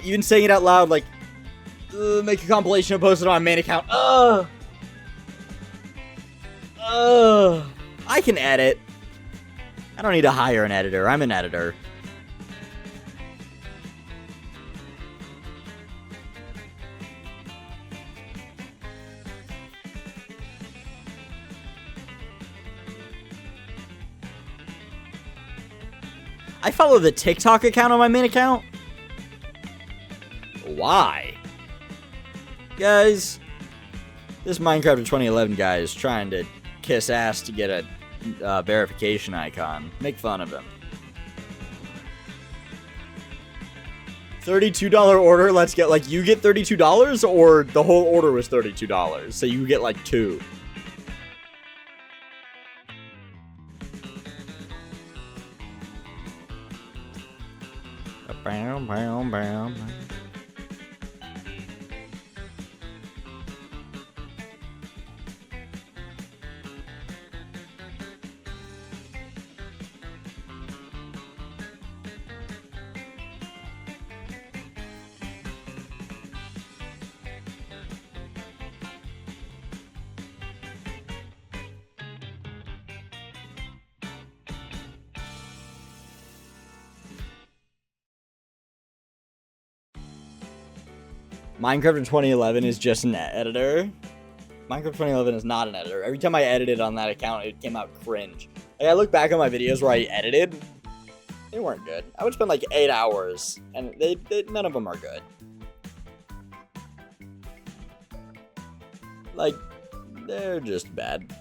S1: even saying it out loud, like, make a compilation and post it on my main account. I can edit. I don't need to hire an editor. I'm an editor. I follow the TikTok account on my main account. Why? Guys, this Minecraft of 2011 guy is trying to kiss ass to get a verification icon. Make fun of him. $32 order, let's get, like, you get $32, or the whole order was $32, so you get, like, 2. Bam, bam, bam. Minecraft in 2011 is just an editor. Minecraft 2011 is not an editor. Every time I edited on that account, it came out cringe. Like, I look back on my videos where I edited, they weren't good. I would spend like 8 hours, and none of them are good. Like, they're just bad.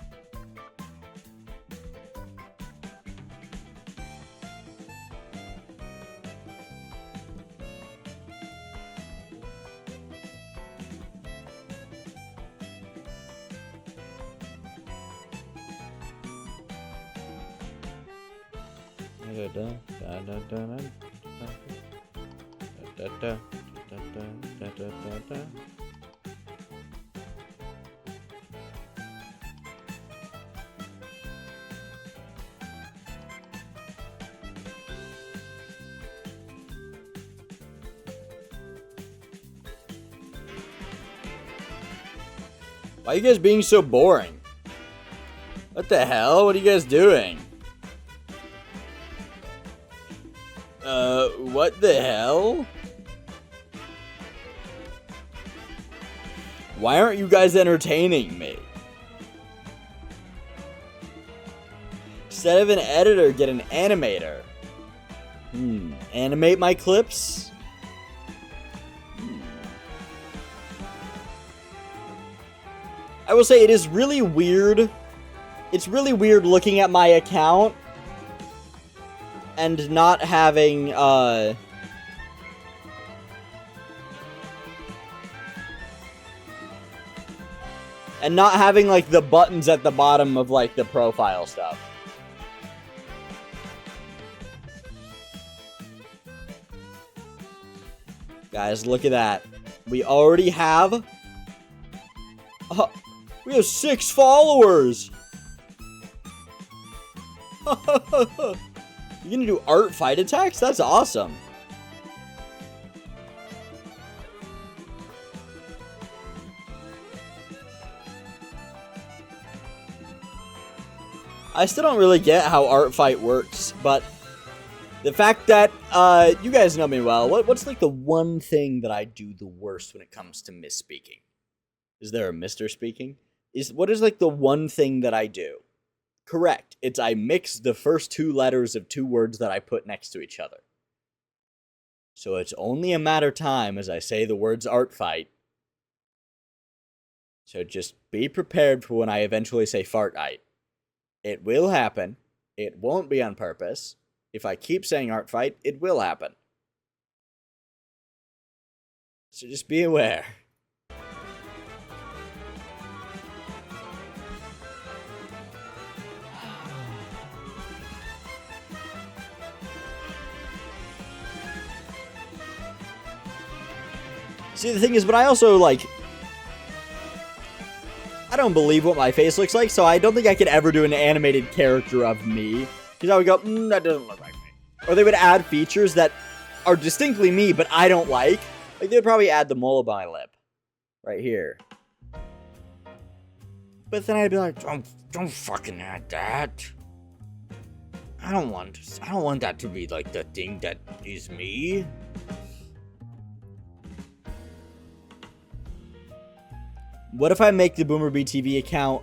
S1: Why are you guys being so boring? What the hell? What are you guys doing? What the hell? Why aren't you guys entertaining me? Instead of an editor, get an animator. Animate my clips? I will say it is really weird. It's really weird looking at my account and not having, and not having, like, the buttons at the bottom of, like, the profile stuff. Guys, look at that. We already have... we have 6 followers! You gonna do art fight attacks? That's awesome. I still don't really get how art fight works, but the fact that, you guys know me well, what's like the one thing that I do the worst when it comes to misspeaking? Is there a Mr. Speaking? What is like the one thing that I do? Correct. It's I mix the first 2 letters of 2 words that I put next to each other. So it's only a matter of time as I say the words art fight. So just be prepared for when I eventually say fartite. It will happen. It won't be on purpose. If I keep saying art fight, it will happen. So just be aware. See, the thing is, but I also, like, I don't believe what my face looks like, so I don't think I could ever do an animated character of me. Because I would go, that doesn't look like me. Or they would add features that are distinctly me, but I don't like. Like, they would probably add the mole of my lip. Right here. But then I'd be like, don't fucking add that. I don't want that to be, like, the thing that is me. What if I make the Boomer BTV account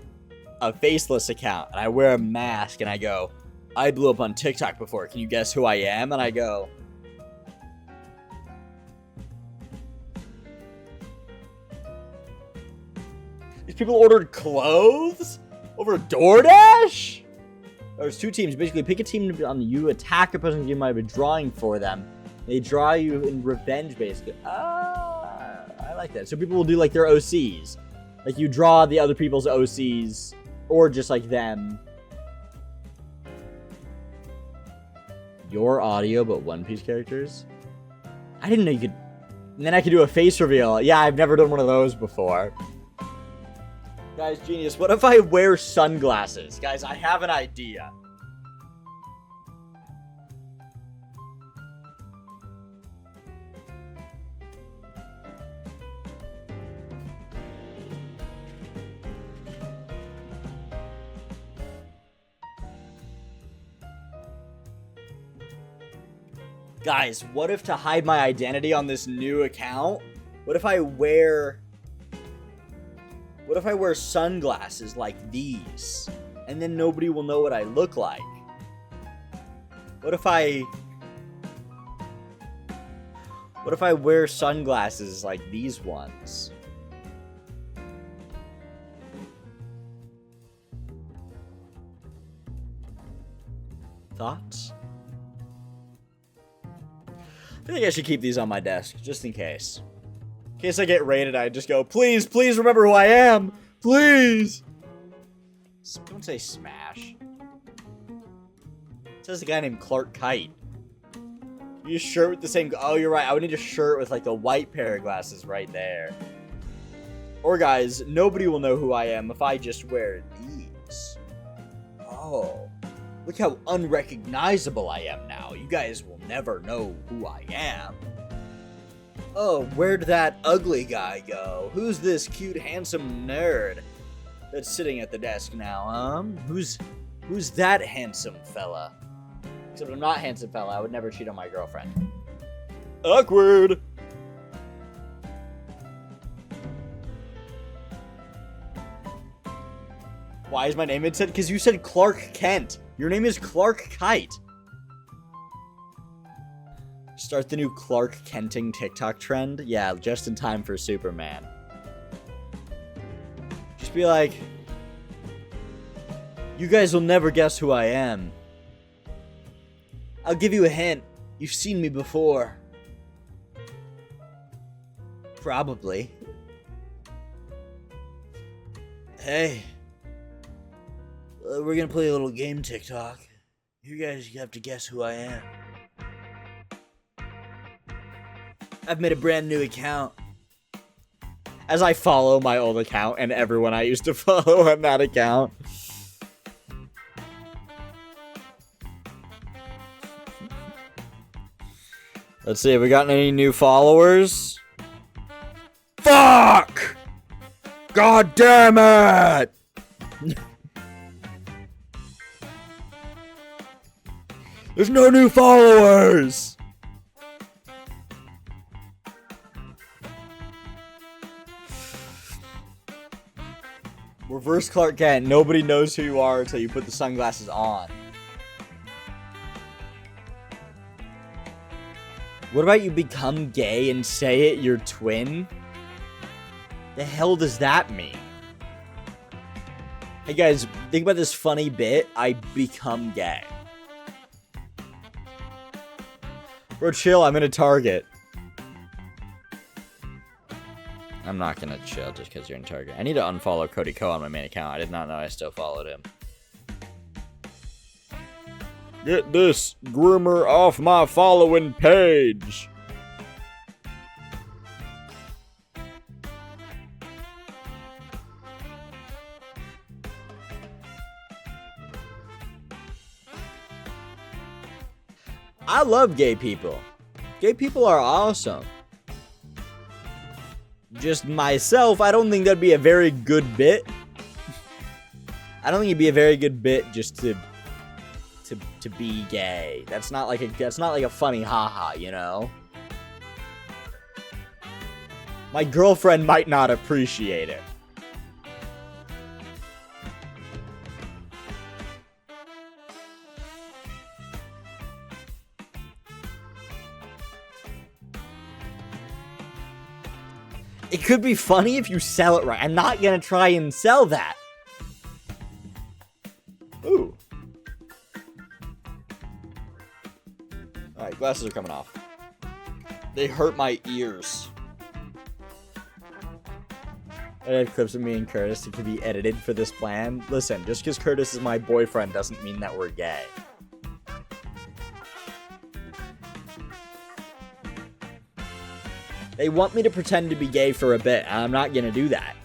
S1: a faceless account, and I wear a mask, and I go, I blew up on TikTok before. Can you guess who I am? And I go, these people ordered clothes over DoorDash? There's 2 teams. Basically, pick a team on you, attack a opposing team might be drawing for them. They draw you in revenge, basically. I like that. So people will do like their OCs. Like you draw the other people's OCs, or just like them. Your audio, but One Piece characters? I didn't know you could... And then I could do a face reveal. Yeah, I've never done one of those before. Guys, genius. What if I wear sunglasses? Guys, I have an idea. Guys, what if to hide my identity on this new account, what if I wear sunglasses like these, and then nobody will know what I look like? What if I wear sunglasses like these ones? Thoughts? I think I should keep these on my desk, just in case. In case I get raided, I just go, please, please remember who I am! Please! Don't say Smash. It says a guy named Clark Kite. You need a shirt with the same... Oh, you're right. I would need a shirt with, like, the white pair of glasses right there. Or, guys, nobody will know who I am if I just wear these. Oh. Look how unrecognizable I am now. You guys will never know who I am. Oh, where'd that ugly guy go? Who's this cute, handsome nerd that's sitting at the desk now, Who's that handsome fella? Except I'm not handsome fella. I would never cheat on my girlfriend. Awkward! Why is my name said? Because you said Clark Kent. Your name is Clark Kite. Start the new Clark Kenting TikTok trend? Yeah, just in time for Superman. Just be like, you guys will never guess who I am. I'll give you a hint. You've seen me before. Probably. Hey. We're gonna play a little game, TikTok. You guys have to guess who I am. I've made a brand new account. As I follow my old account and everyone I used to follow on that account. Let's see, have we gotten any new followers? Fuck! God damn it! There's no new followers! Reverse Clark Kent. Nobody knows who you are until you put the sunglasses on. What about you become gay and say it your twin? The hell does that mean? Hey guys, think about this funny bit. I become gay. Bro, chill. I'm in a Target. I'm not gonna chill just because you're in Target. I need to unfollow Cody Ko on my main account. I did not know I still followed him. Get this groomer off my following page. I love gay people. Gay people are awesome. Just myself, I don't think that'd be a very good bit. I don't think it'd be a very good bit just to be gay. That's not like a funny haha, you know? My girlfriend might not appreciate it. It could be funny if you sell it right. I'm not gonna try and sell that. Ooh. Alright, glasses are coming off. They hurt my ears. I have clips of me and Curtis that can be edited for this plan. Listen, just because Curtis is my boyfriend doesn't mean that we're gay. They want me to pretend to be gay for a bit, and I'm not gonna do that.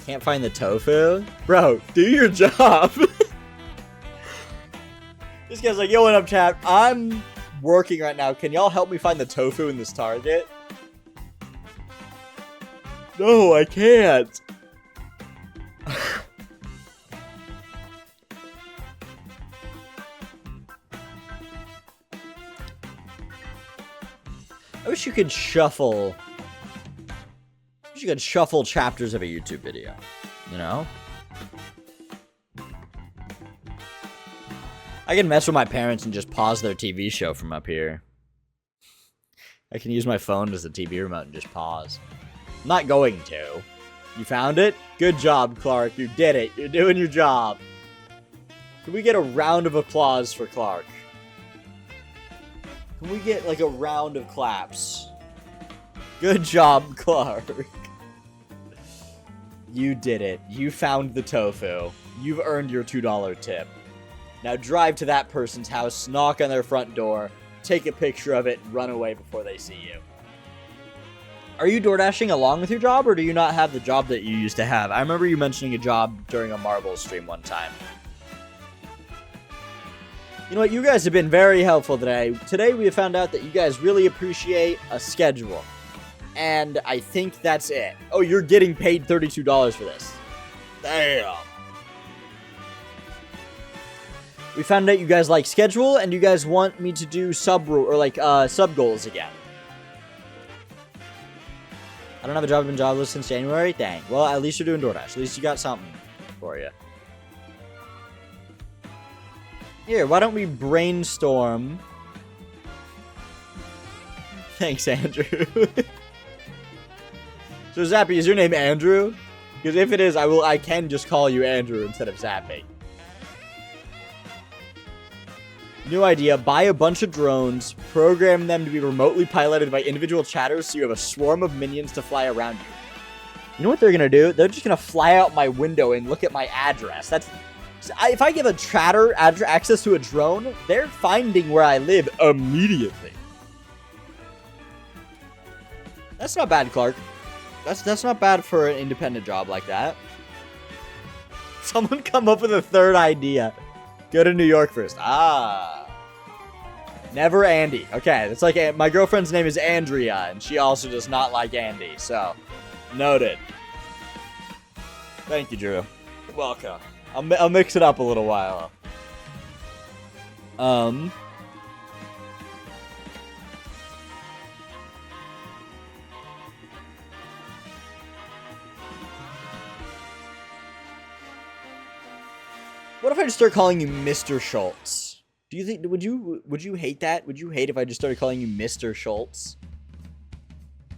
S1: Can't find the tofu? Bro, do your job. This guy's like, yo, what up, chat? I'm working right now. Can y'all help me find the tofu in this Target? No, I can't. I wish you could shuffle. I wish you could shuffle chapters of a YouTube video. You know? I can mess with my parents and just pause their TV show from up here. I can use my phone as the TV remote and just pause. I'm not going to. You found it? Good job, Clark. You did it. You're doing your job. Can we get a round of applause for Clark? Can we get, like, a round of claps? Good job, Clark. You did it. You found the tofu. You've earned your $2 tip. Now drive to that person's house, knock on their front door, take a picture of it, and run away before they see you. Are you DoorDashing along with your job, or do you not have the job that you used to have? I remember you mentioning a job during a Marvel stream one time. You know what? You guys have been very helpful today. Today we have found out that you guys really appreciate a schedule. And I think that's it. Oh, you're getting paid $32 for this. Damn. We found out you guys like schedule, and you guys want me to do sub goals again. I don't have a job, I've been jobless since January. Dang. Well, at least you're doing DoorDash. At least you got something for you. Here, why don't we brainstorm? Thanks, Andrew. So, Zappy, is your name Andrew? Because if it is, I can just call you Andrew instead of Zappy. New idea, buy a bunch of drones, program them to be remotely piloted by individual chatters so you have a swarm of minions to fly around you. You know what they're gonna do? They're just gonna fly out my window and look at my address. If I give a chatter access to a drone, they're finding where I live immediately. That's not bad, Clark. That's not bad for an independent job like that. Someone come up with a third idea. Go to New York first. Ah. Never Andy. Okay, it's like my girlfriend's name is Andrea, and she also does not like Andy, so noted. Thank you, Drew. Welcome. I'll mix it up a little while. What if I just start calling you Mr. Schultz? Do you think would you hate that? Would you hate if I just started calling you Mr. Schultz?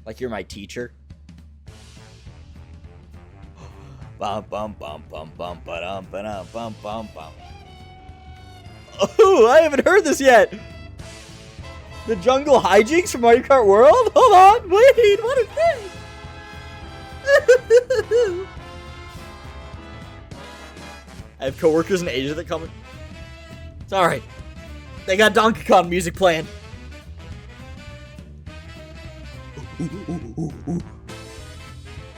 S1: Like you're my teacher? Bum bum bum bum bum ba-dum ba-dum bum bum bum. Oh, I haven't heard this yet. The jungle hijinks from Mario Kart World? Hold on, wait, what is this? I have coworkers in Asia that come. Sorry, they got Donkey Kong music playing.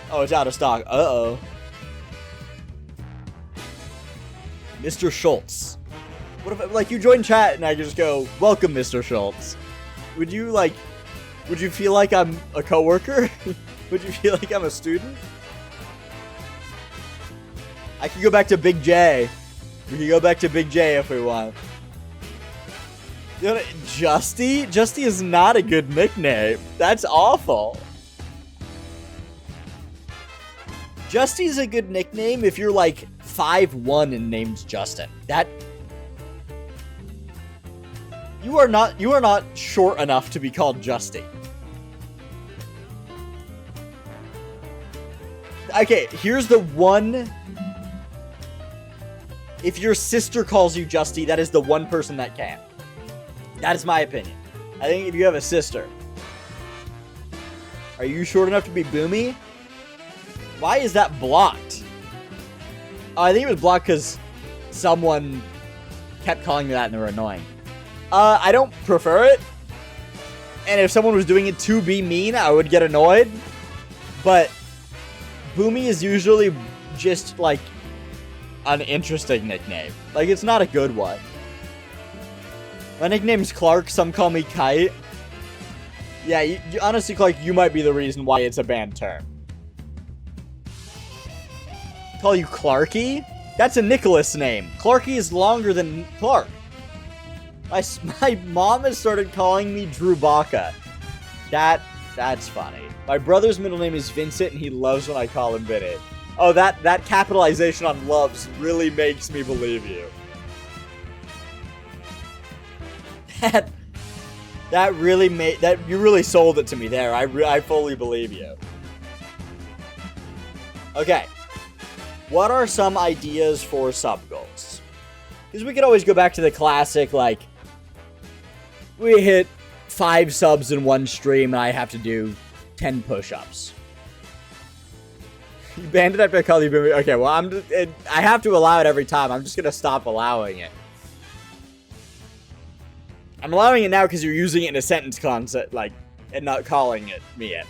S1: Oh, it's out of stock. Uh-oh. Mr. Schultz. What if, like, you join chat and I just go, welcome, Mr. Schultz. Would you feel like I'm a coworker? Would you feel like I'm a student? I can go back to Big J. We can go back to Big J if we want. You know, Justy? Justy is not a good nickname. That's awful. Justy's a good nickname if you're like 5'1" and named Justin. You are not short enough to be called Justy. Okay, here's the one. If your sister calls you Justy, that is the one person that can. That is my opinion. I think if you have a sister. Are you short enough to be Boomy? Why is that blocked? Oh, I think it was blocked because someone kept calling me that and they were annoying. I don't prefer it. And if someone was doing it to be mean, I would get annoyed. But Boomy is usually just, like, an interesting nickname. Like, it's not a good one. My nickname's Clark. Some call me Kite. Yeah, you, honestly, Clark, you might be the reason why it's a banned term. Call you Clarky? That's a Nicholas name. Clarky is longer than Clark. My mom has started calling me Drew Baca. That's funny. My brother's middle name is Vincent, and he loves when I call him Vinny. Oh, that capitalization on loves really makes me believe you. That really made that you really sold it to me there. I fully believe you. Okay. What are some ideas for sub goals? Because we could always go back to the classic, like, we hit 5 subs in one stream and I have to do 10 push-ups. You banned it after I called you Boomy. Okay, well, I have to allow it every time. I'm just going to stop allowing it. I'm allowing it now because you're using it in a sentence concept, like, and not calling it me yet.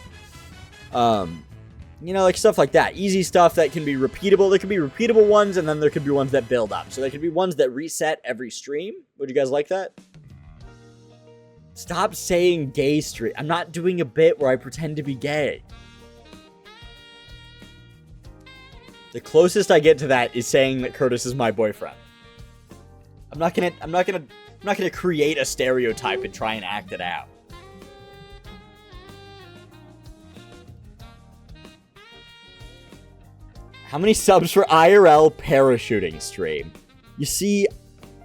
S1: You know, like stuff like that. Easy stuff that can be repeatable. There could be repeatable ones, and then there could be ones that build up. So there could be ones that reset every stream. Would you guys like that? Stop saying gay stream. I'm not doing a bit where I pretend to be gay. The closest I get to that is saying that Curtis is my boyfriend. I'm not gonna create a stereotype and try and act it out. How many subs for IRL parachuting stream? You see,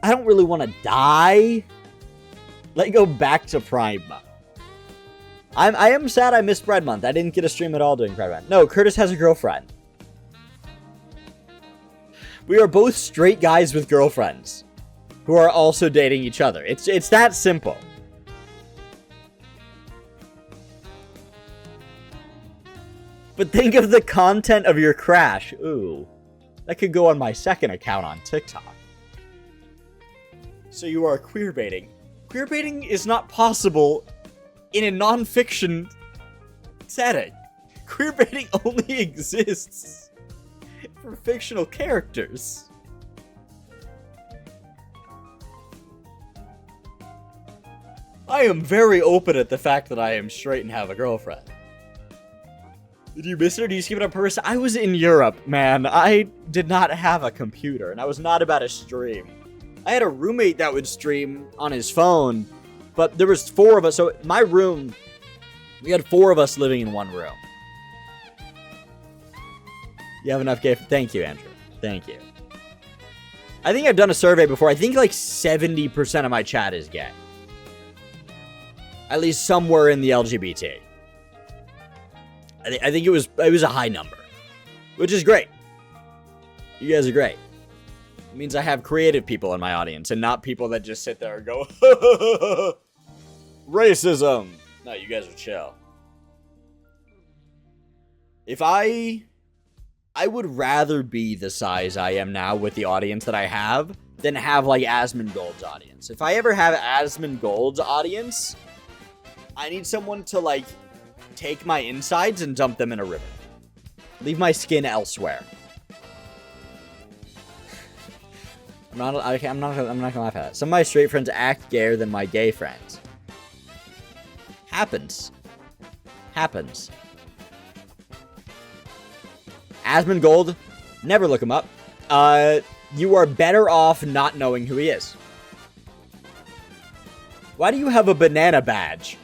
S1: I don't really want to die. Let's go back to Pride Month. I am sad I missed Pride Month. I didn't get a stream at all during Pride Month. No, Curtis has a girlfriend. We are both straight guys with girlfriends who are also dating each other. It's that simple. But think of the content of your crash. Ooh. That could go on my second account on TikTok. So you are queerbaiting. Queerbaiting is not possible in a non-fiction setting. Queerbaiting only exists for fictional characters. I am very open at the fact that I am straight and have a girlfriend. Did you miss it or do you skip it on purpose? I was in Europe, man. I did not have a computer, and I was not about to stream. I had a roommate that would stream on his phone, but there was 4 of us. So my room, we had 4 of us living in one room. You have enough gay... Thank you, Andrew. Thank you. I think I've done a survey before. I think like 70% of my chat is gay. At least somewhere in the LGBT. I think it was a high number, which is great. You guys are great. It means I have creative people in my audience and not people that just sit there and go, racism. No, you guys are chill. If I would rather be the size I am now with the audience that I have than have like Asmongold's audience. If I ever have Asmongold's audience, I need someone to like take my insides and dump them in a river. Leave my skin elsewhere. I'm not gonna laugh at it. Some of my straight friends act gayer than my gay friends. Happens. Asmongold, never look him up. You are better off not knowing who he is. Why do you have a banana badge?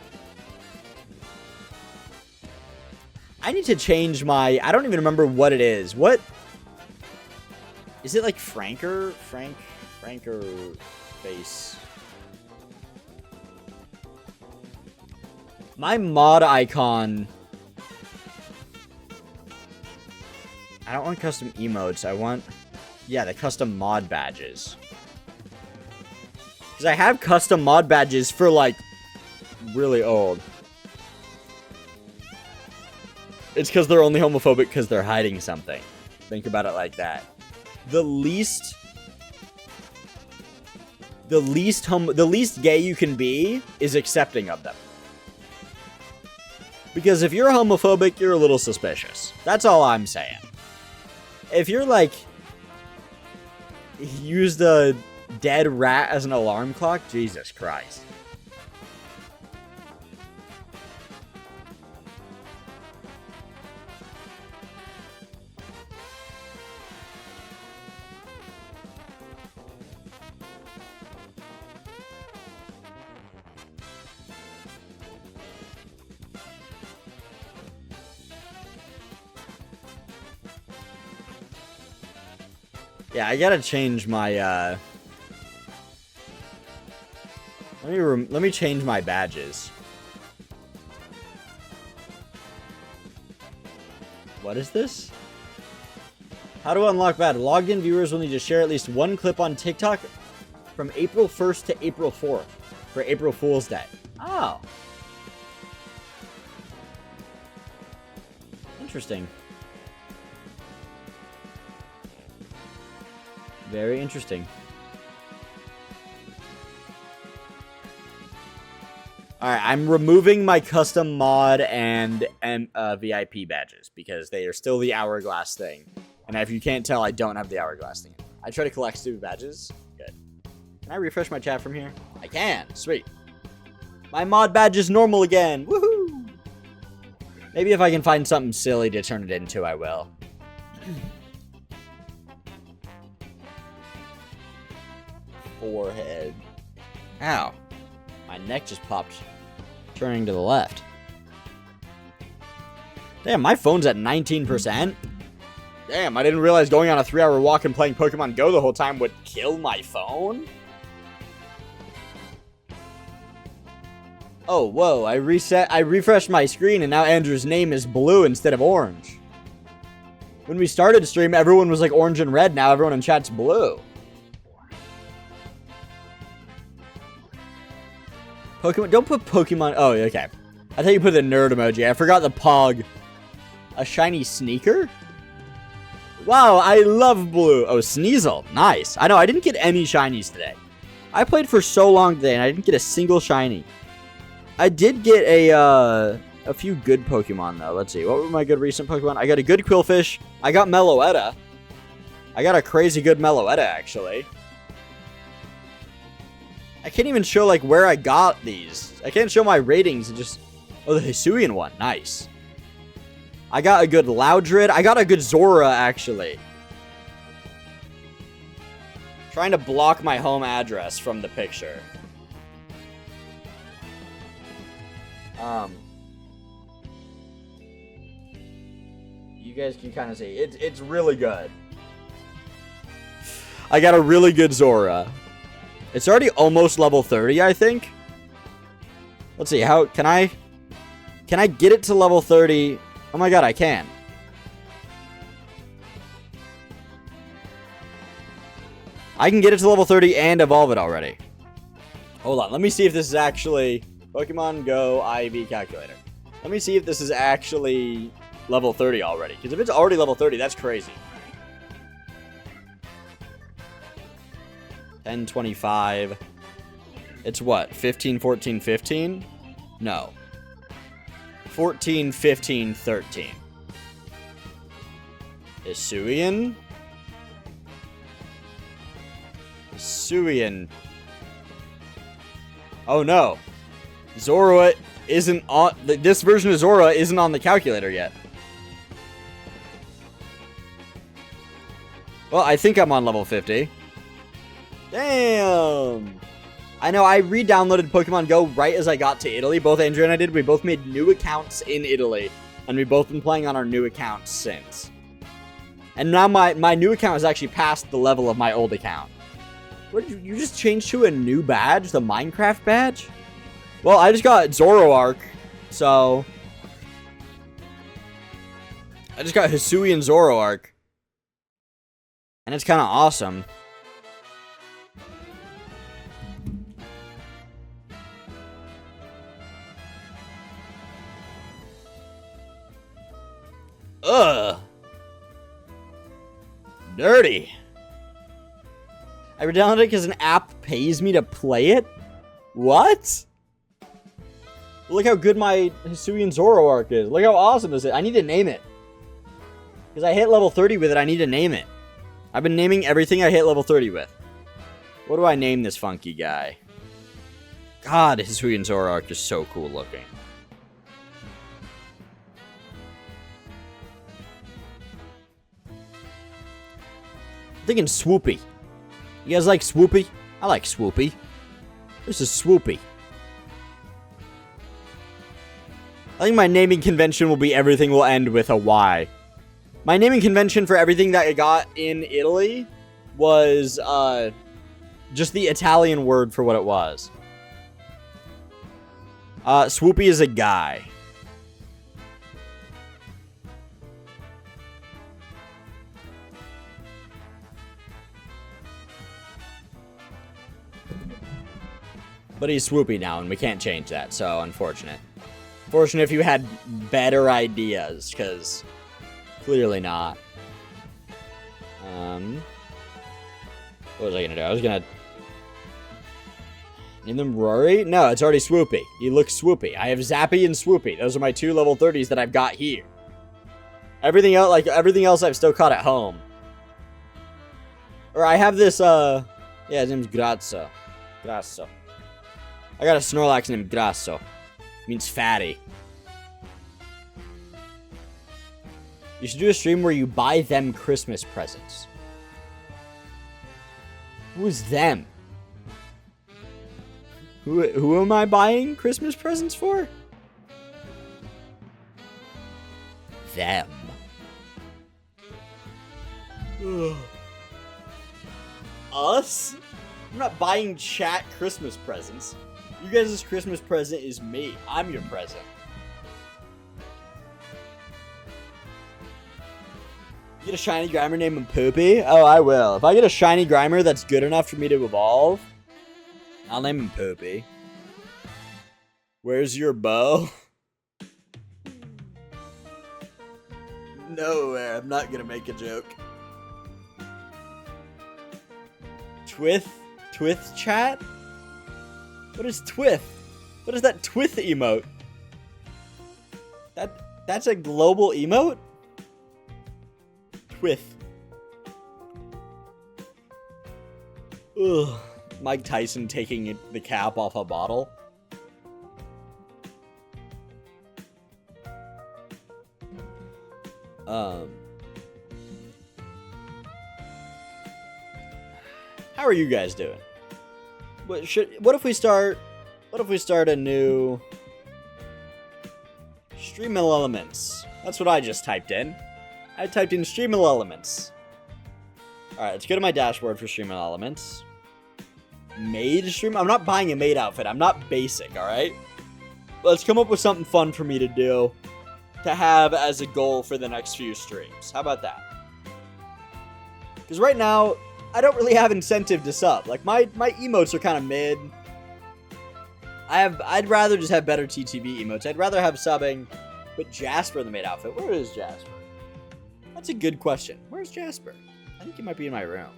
S1: I need to change my... I don't even remember what it is. What? Is it like Franker face? My mod icon... I don't want custom emotes. I want, yeah, the custom mod badges. Because I have custom mod badges for, like, really old. It's because they're only homophobic because they're hiding something. Think about it like that. The least gay you can be is accepting of them. Because if you're homophobic, you're a little suspicious. That's all I'm saying. If you're like, used a dead rat as an alarm clock, Jesus Christ. Yeah, I gotta change my, let me change my badges. What is this? How to unlock badge. Logged in viewers will need to share at least one clip on TikTok from April 1st to April 4th for April Fool's Day. Oh. Interesting. Very interesting. Alright, I'm removing my custom mod and VIP badges because they are still the hourglass thing. And if you can't tell, I don't have the hourglass thing. I try to collect stupid badges. Good. Can I refresh my chat from here? I can. Sweet. My mod badge is normal again. Woohoo! Maybe if I can find something silly to turn it into, I will. Forehead. Ow. My neck just popped. Turning to the left. Damn, my phone's at 19%. Damn, I didn't realize going on a 3-hour walk and playing Pokemon Go the whole time would kill my phone. Oh, whoa, I refreshed my screen and now Andrew's name is blue instead of orange. When we started stream, everyone was like orange and red. Now everyone in chat's blue. Pokemon, don't put Pokemon, oh, okay. I thought you put the nerd emoji. I forgot the Pog. A shiny sneaker? Wow, I love blue. Oh, Sneasel, nice. I know, I didn't get any shinies today. I played for so long today and I didn't get a single shiny. I did get a few good Pokemon though. Let's see, what were my good recent Pokemon? I got a good Quillfish. I got Meloetta. I got a crazy good Meloetta, actually. I can't even show, like, where I got these. I can't show my ratings and just... Oh, the Hisuian one. Nice. I got a good Loudred. I got a good Zora, actually. Trying to block my home address from the picture. You guys can kind of see. It's really good. I got a really good Zora. It's already almost level 30, I think. Let's see, how can I get it to level 30? Oh my god, I can. I can get it to level 30 and evolve it already. Hold on, let me see if this is actually Pokemon Go IV calculator. Let me see if this is actually level 30 already. Because if it's already level 30, that's crazy. 1025. It's what? 15, 14, 15? No. 14, 15, 13. Hisuian? Hisuian. Oh no. Zora isn't on... This version of Zora isn't on the calculator yet. Well, I think I'm on level 50. Damn! I know, I re-downloaded Pokemon Go right as I got to Italy. Both Andrew and I did. We both made new accounts in Italy. And we've both been playing on our new accounts since. And now my new account is actually past the level of my old account. What did you just changed to a new badge? The Minecraft badge? Well, I just got Zoroark, so... I just got Hisuian Zoroark. And it's kind of awesome. Ugh. Dirty. I downloaded it because an app pays me to play it? What? Look how good my Hisuian Zoroark is. Look how awesome this is. I need to name it. Because I hit level 30 with it, I need to name it. I've been naming everything I hit level 30 with. What do I name this funky guy? God, Hisuian Zoroark is so cool looking. I'm thinking Swoopy. You guys like Swoopy? I like Swoopy. This is Swoopy. I think my naming convention will be everything will end with a Y. My naming convention for everything that I got in Italy was just the Italian word for what it was. Swoopy is a guy. But he's Swoopy now, and we can't change that, so unfortunate. Fortunate if you had better ideas, because clearly not. What was I gonna do? I was gonna name them Rory? No, it's already Swoopy. He looks Swoopy. I have Zappy and Swoopy. Those are my 2 level 30s that I've got here. Everything else I've still caught at home. Or I have this, yeah, his name's Grasso. Grasso. I got a Snorlax named Grasso. Means fatty. You should do a stream where you buy them Christmas presents. Who is them? Who am I buying Christmas presents for? Them. Ugh. Us? I'm not buying chat Christmas presents. You guys' Christmas present is me. I'm your present. You get a shiny Grimer named him Poopy? Oh, I will. If I get a shiny Grimer that's good enough for me to evolve, I'll name him Poopy. Where's your bow? Nowhere. I'm not gonna make a joke. Twith chat? What is Twith? What is that Twith emote? That's a global emote? Twith. Ugh. Mike Tyson taking the cap off a bottle. How are you guys doing? What if we start a new Stream Elements? That's what I just typed in. I typed in Stream Elements. Alright, let's go to my dashboard for Stream Elements. Maid stream? I'm not buying a maid outfit. I'm not basic, alright? Let's come up with something fun for me to do, to have as a goal for the next few streams. How about that? Because right now, I don't really have incentive to sub. Like, my emotes are kind of mid. I'd rather just have better TTV emotes. I'd rather have subbing, but Jasper in the maid outfit. Where is Jasper? That's a good question. Where's Jasper? I think he might be in my room.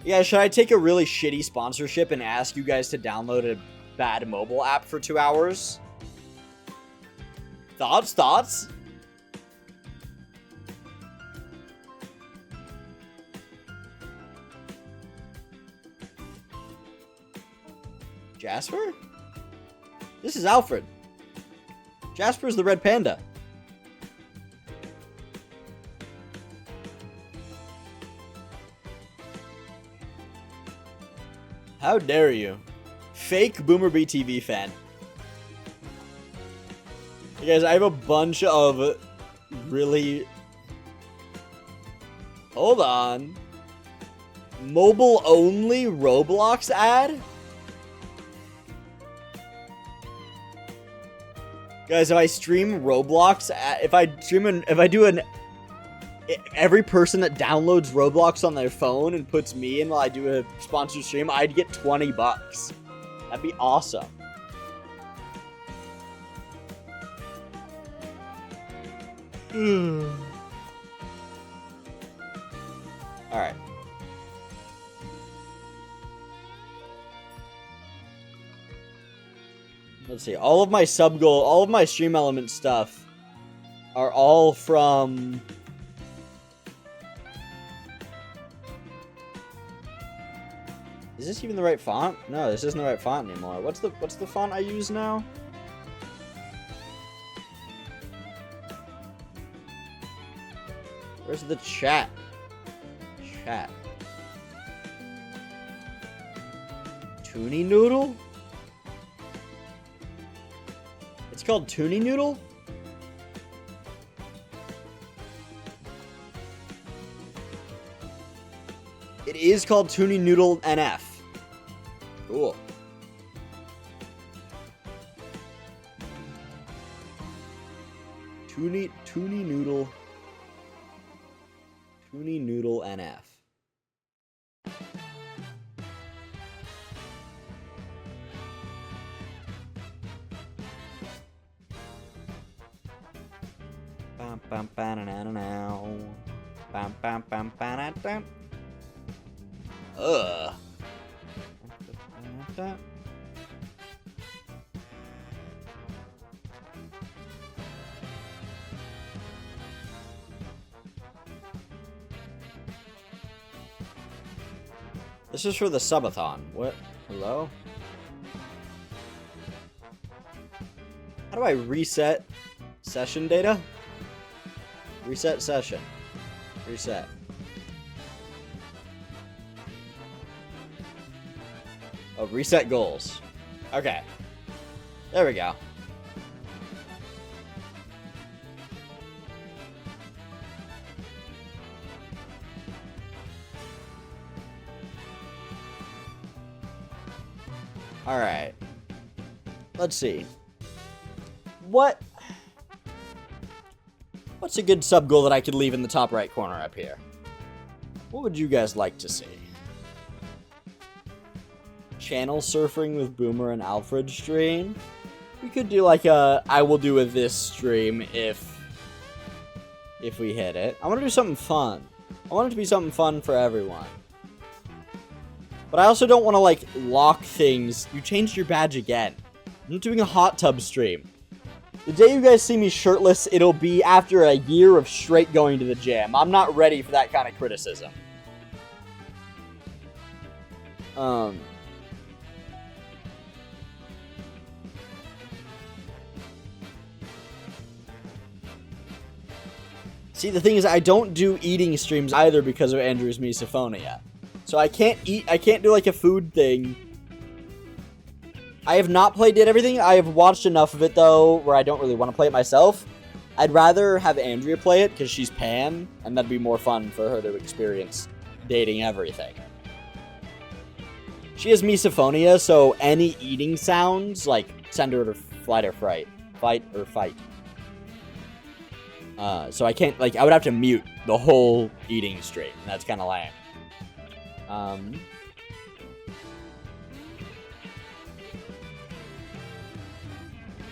S1: Yeah, should I take a really shitty sponsorship and ask you guys to download a bad mobile app for 2 hours? Thoughts? Jasper? This is Alfred. Jasper's the red panda. How dare you? Fake Boomer BTV fan. Hey guys, I have a bunch of really... Hold on. Mobile-only Roblox ad? Guys, if I stream Roblox, if I do an every person that downloads Roblox on their phone and puts me in while I do a sponsored stream, I'd get $20. That'd be awesome. Alright. Let's see. All of my sub-goal, all of my stream element stuff are all from... Is this even the right font? No, this isn't the right font anymore. What's the font I use now? Where's the chat? Chat. Toonie Noodle? It's called Toonie Noodle? It is called Toonie Noodle NF. Cool. Toonie Noodle. Toonie Noodle NF. Bam bam bam now. Bam bam bam bam bam. Ugh. This is for the subathon. What? Hello? How do I reset session data? Reset session. Reset. Oh, reset goals. Okay. There we go. Alright. Let's see. What's a good sub goal that I could leave in the top right corner up here? What would you guys like to see? Channel surfing with Boomer and Alfred stream. We could do like a I will do with this stream if we hit it. I want to do something fun. I want it to be something fun for everyone. But I also don't want to like lock things. You changed your badge again. I'm doing a hot tub stream. The day you guys see me shirtless, it'll be after a year of straight going to the gym. I'm not ready for that kind of criticism. See, the thing is, I don't do eating streams either because of Andrew's misophonia. So I can't do like a food thing. I have not played Did Everything. I have watched enough of it, though, where I don't really want to play it myself. I'd rather have Andrea play it, because she's Pan, and that'd be more fun for her to experience dating everything. She has misophonia, so any eating sounds, like, send her to flight or fright. Fight or fight. So I can't, like, I would have to mute the whole eating stream, and that's kind of lame.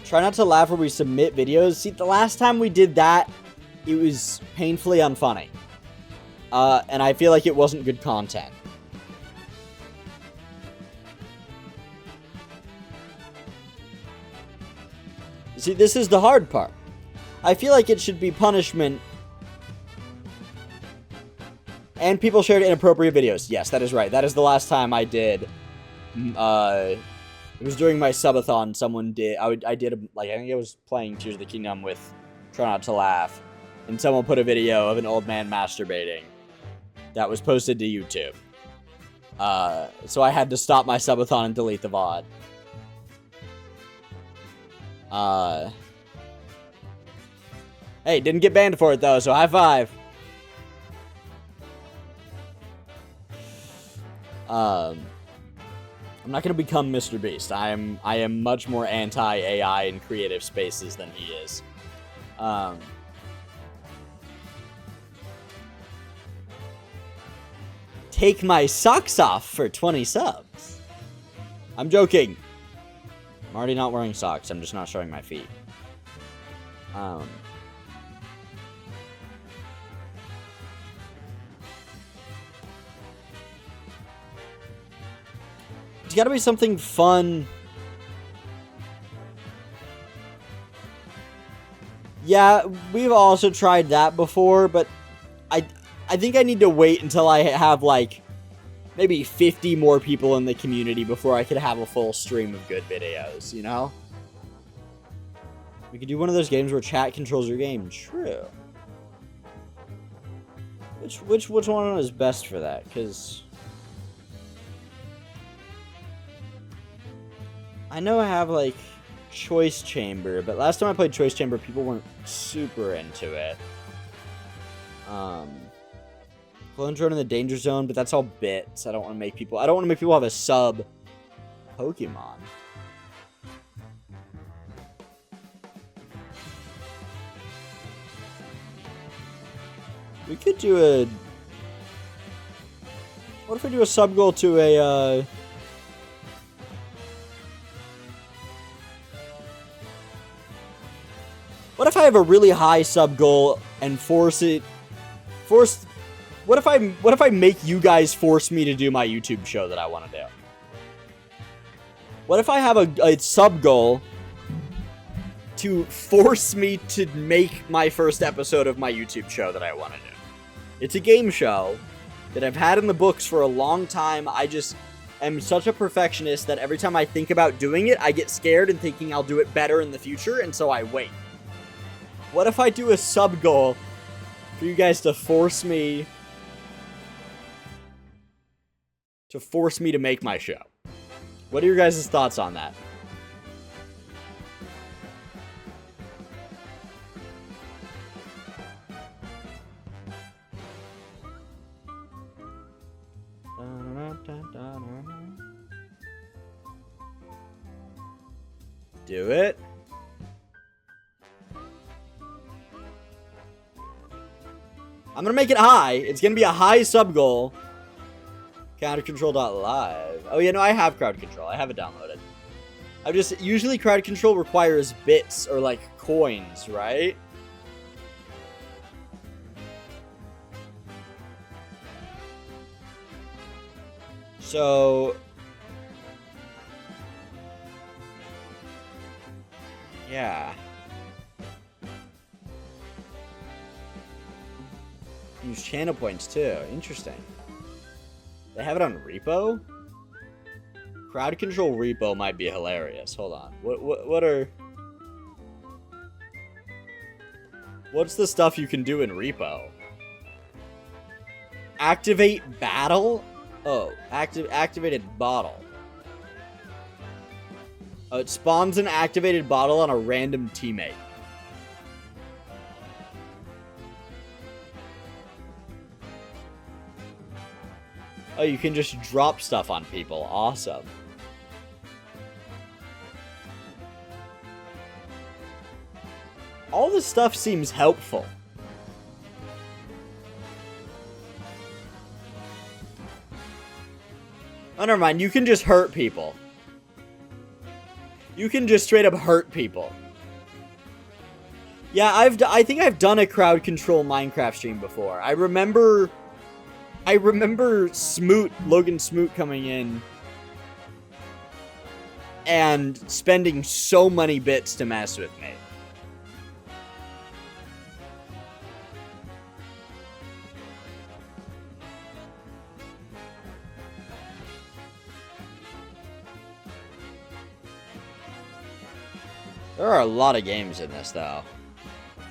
S1: Try not to laugh when we submit videos. See, the last time we did that, it was painfully unfunny. And I feel like it wasn't good content. See, this is the hard part. I feel like it should be punishment. And people shared inappropriate videos. Yes, that is right. That is the last time I did. It was during my subathon. Someone did. I did, like, I think I was playing Tears of the Kingdom with Try Not to Laugh. And someone put a video of an old man masturbating that was posted to YouTube. So I had to stop my subathon and delete the VOD. Hey, didn't get banned for it, though, so high five. I'm not gonna become Mr. Beast. I am much more anti-AI in creative spaces than he is. take my socks off for 20 subs. I'm joking. I'm already not wearing socks. I'm just not showing my feet. It's gotta be something fun. Yeah, we've also tried that before, but I think I need to wait until I have, like, maybe 50 more people in the community before I could have a full stream of good videos, you know? We could do one of those games where chat controls your game. True. Which one is best for that? Because I know I have, like, Choice Chamber, but last time I played Choice Chamber, people weren't super into it. Clone Drone in the Danger Zone, but that's all bits. I don't want to make people have a sub Pokemon. We could do a... What if we do a sub goal to a, What if I have a really high sub goal and what if I make you guys force me to do my YouTube show that I want to do? What if I have a sub goal to force me to make my first episode of my YouTube show that I want to do? It's a game show that I've had in the books for a long time. I just am such a perfectionist that every time I think about doing it, I get scared and thinking I'll do it better in the future, and so I wait. What if I do a sub goal for you guys to force me to make my show? What are your guys' thoughts on that? Do it. I'm gonna make it high. It's gonna be a high sub goal. Crowdcontrol.live. Oh, yeah, no, I have Crowd Control. I have it downloaded. Usually Crowd Control requires bits or, like, coins, right? So... yeah. Use channel points, too. Interesting. They have it on repo? Crowd Control repo might be hilarious. Hold on. What's the stuff you can do in repo? Activate battle? Oh, activated bottle. Oh, it spawns an activated bottle on a random teammate. Oh, you can just drop stuff on people. Awesome. All this stuff seems helpful. Oh, never mind. You can just hurt people. You can just straight up hurt people. Yeah, I think I've done a crowd control Minecraft stream before. I remember Smoot, Logan Smoot coming in and spending so many bits to mess with me. There are a lot of games in this, though.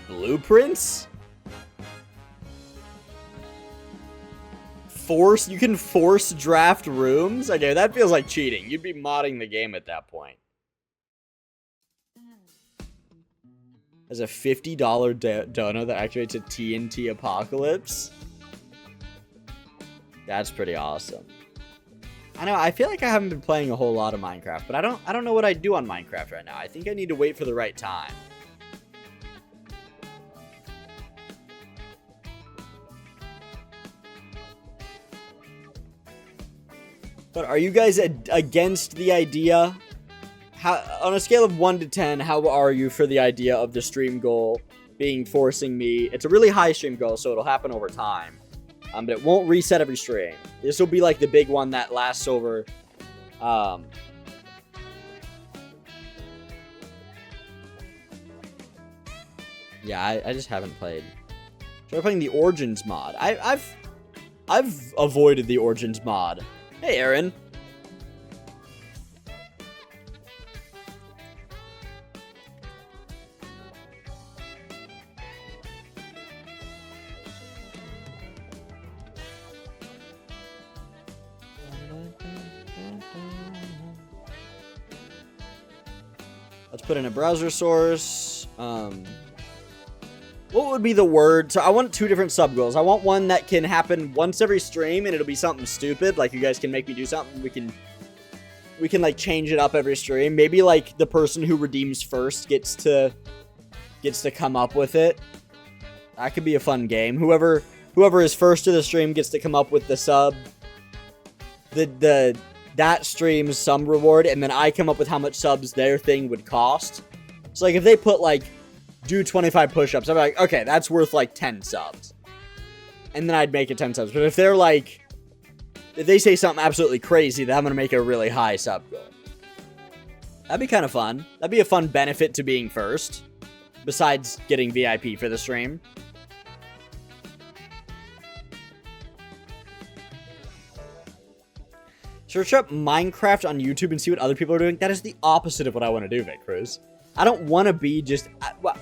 S1: Blueprints? You can force draft rooms? Okay, that feels like cheating. You'd be modding the game at that point. As a $50 dono that activates a TNT apocalypse? That's pretty awesome. I know, I feel like I haven't been playing a whole lot of Minecraft, but I don't know what I'd do on Minecraft right now. I think I need to wait for the right time. But are you guys against the idea? How, on a scale of 1 to 10, how are you for the idea of the stream goal being forcing me? It's a really high stream goal, so it'll happen over time. But it won't reset every stream. This will be like the big one that lasts over... Yeah, I just haven't played. Try playing the Origins mod. I've avoided the Origins mod. Hey, Aaron. Let's put in a browser source. What would be the word? So I want 2 different sub goals. I want one that can happen once every stream, and it'll be something stupid. Like, you guys can make me do something. We can like change it up every stream. Maybe like the person who redeems first gets to come up with it. That could be a fun game. Whoever is first to the stream gets to come up with the sub. That stream's some reward, and then I come up with how much subs their thing would cost. So like if they put like do 25 push-ups, I'm like, okay, that's worth like 10 subs. And then I'd make it 10 subs. But if they're like, if they say something absolutely crazy, then I'm going to make a really high sub goal. That'd be kind of fun. That'd be a fun benefit to being first. Besides getting VIP for the stream. Search up Minecraft on YouTube and see what other people are doing. That is the opposite of what I want to do, Vic Cruz. I don't want to be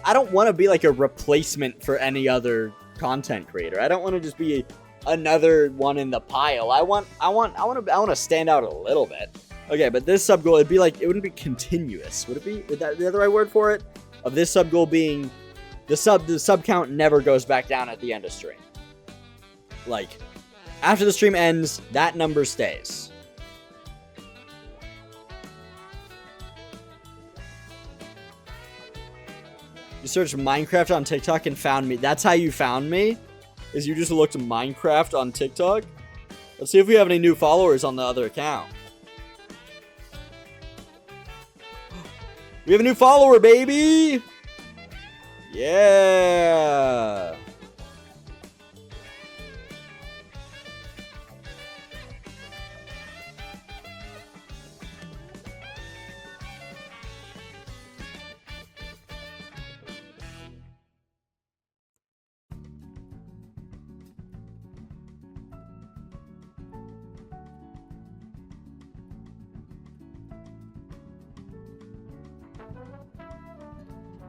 S1: I don't want to be like a replacement for any other content creator. I don't want to just be another one in the pile. I want to stand out a little bit. Okay, but this sub goal, it wouldn't be continuous. Would it be? Is that the right word for it? Of this sub goal being the sub count never goes back down at the end of stream. Like after the stream ends, that number stays. You searched Minecraft on TikTok and found me. That's how you found me? Is you just looked Minecraft on TikTok? Let's see if we have any new followers on the other account. We have a new follower, baby! Yeah!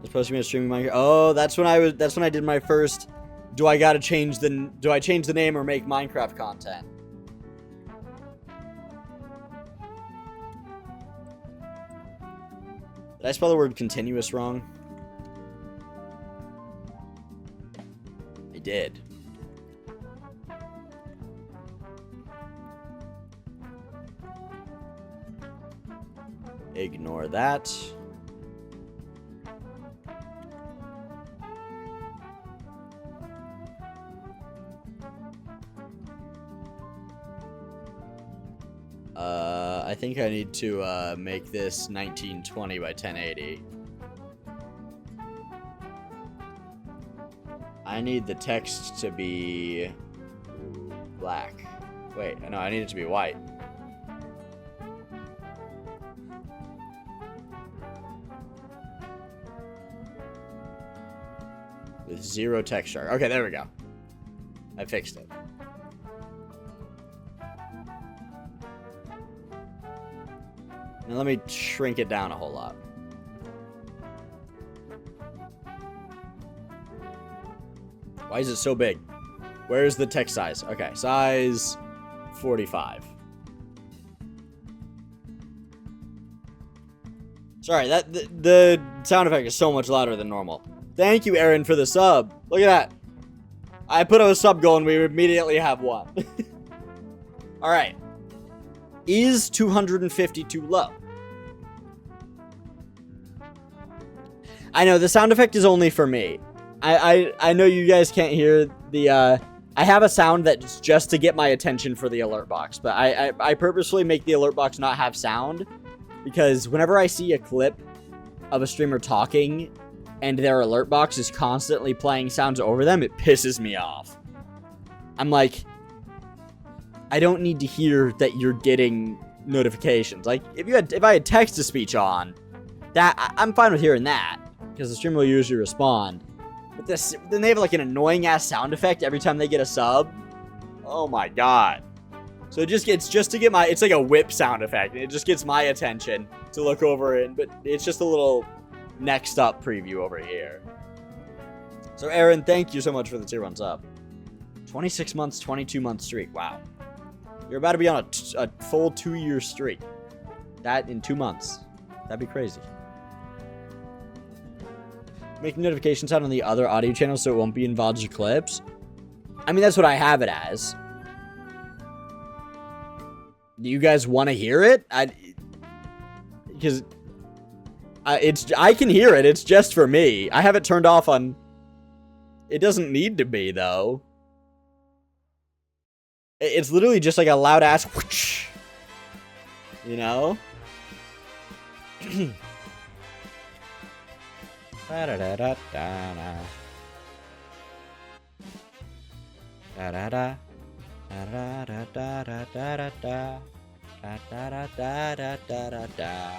S1: Supposed to be a streaming Minecraft. Oh, that's when I did my first. Do I change the name or make Minecraft content? Did I spell the word continuous wrong? I did. Ignore that. I think I need to make this 1920 by 1080. I need the text to be black. Wait, no, I need it to be white. With 0 texture. Okay, there we go. I fixed it. Now let me shrink it down a whole lot. Why is it so big? Where's the text size? Okay, size 45. Sorry, the sound effect is so much louder than normal. Thank you, Aaron, for the sub. Look at that. I put up a sub goal and we immediately have one. All right. Is 250 too low? I know the sound effect is only for me. I know you guys can't hear the I have a sound that's just to get my attention for the alert box, but I purposefully make the alert box not have sound, because whenever I see a clip of a streamer talking and their alert box is constantly playing sounds over them, it pisses me off. I'm like, I don't need to hear that you're getting notifications. Like, if I had text-to-speech on, that I'm fine with hearing that, because the streamer will usually respond. But then they have like an annoying-ass sound effect every time they get a sub. Oh my god. So it's just to get it's like a whip sound effect. It just gets my attention to look over it, but it's just a little next up preview over here. So Aaron, thank you so much for the tier 1 sub. 26 months, 22 month streak. Wow. You're about to be on a full 2-year streak. That in 2 months. That'd be crazy. Make notification sound on the other audio channels so it won't be in VODs or clips. I mean, that's what I have it as. Do you guys want to hear it? Because I can hear it. It's just for me. I have it turned off on. It doesn't need to be though. It's literally just like a loud ass whoosh, you know? Da da da da da da da da da da da da da da da da da da da da.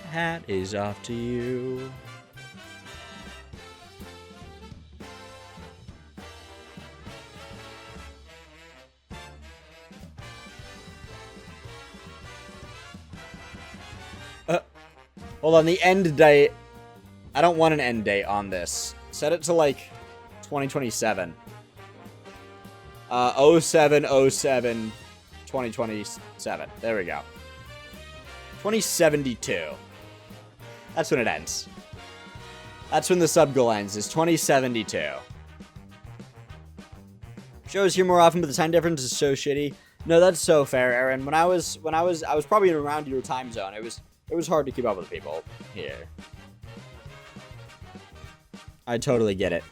S1: Hat is off to you. Hold on, the end date. I don't want an end date on this. Set it to like 2027. 07/07 2027. There we go. 2072. That's when it ends. That's when the sub goal ends, is 2072. Shows here more often, but the time difference is so shitty. No, that's so fair, Aaron. I was probably around your time zone. It was hard to keep up with people here. I totally get it.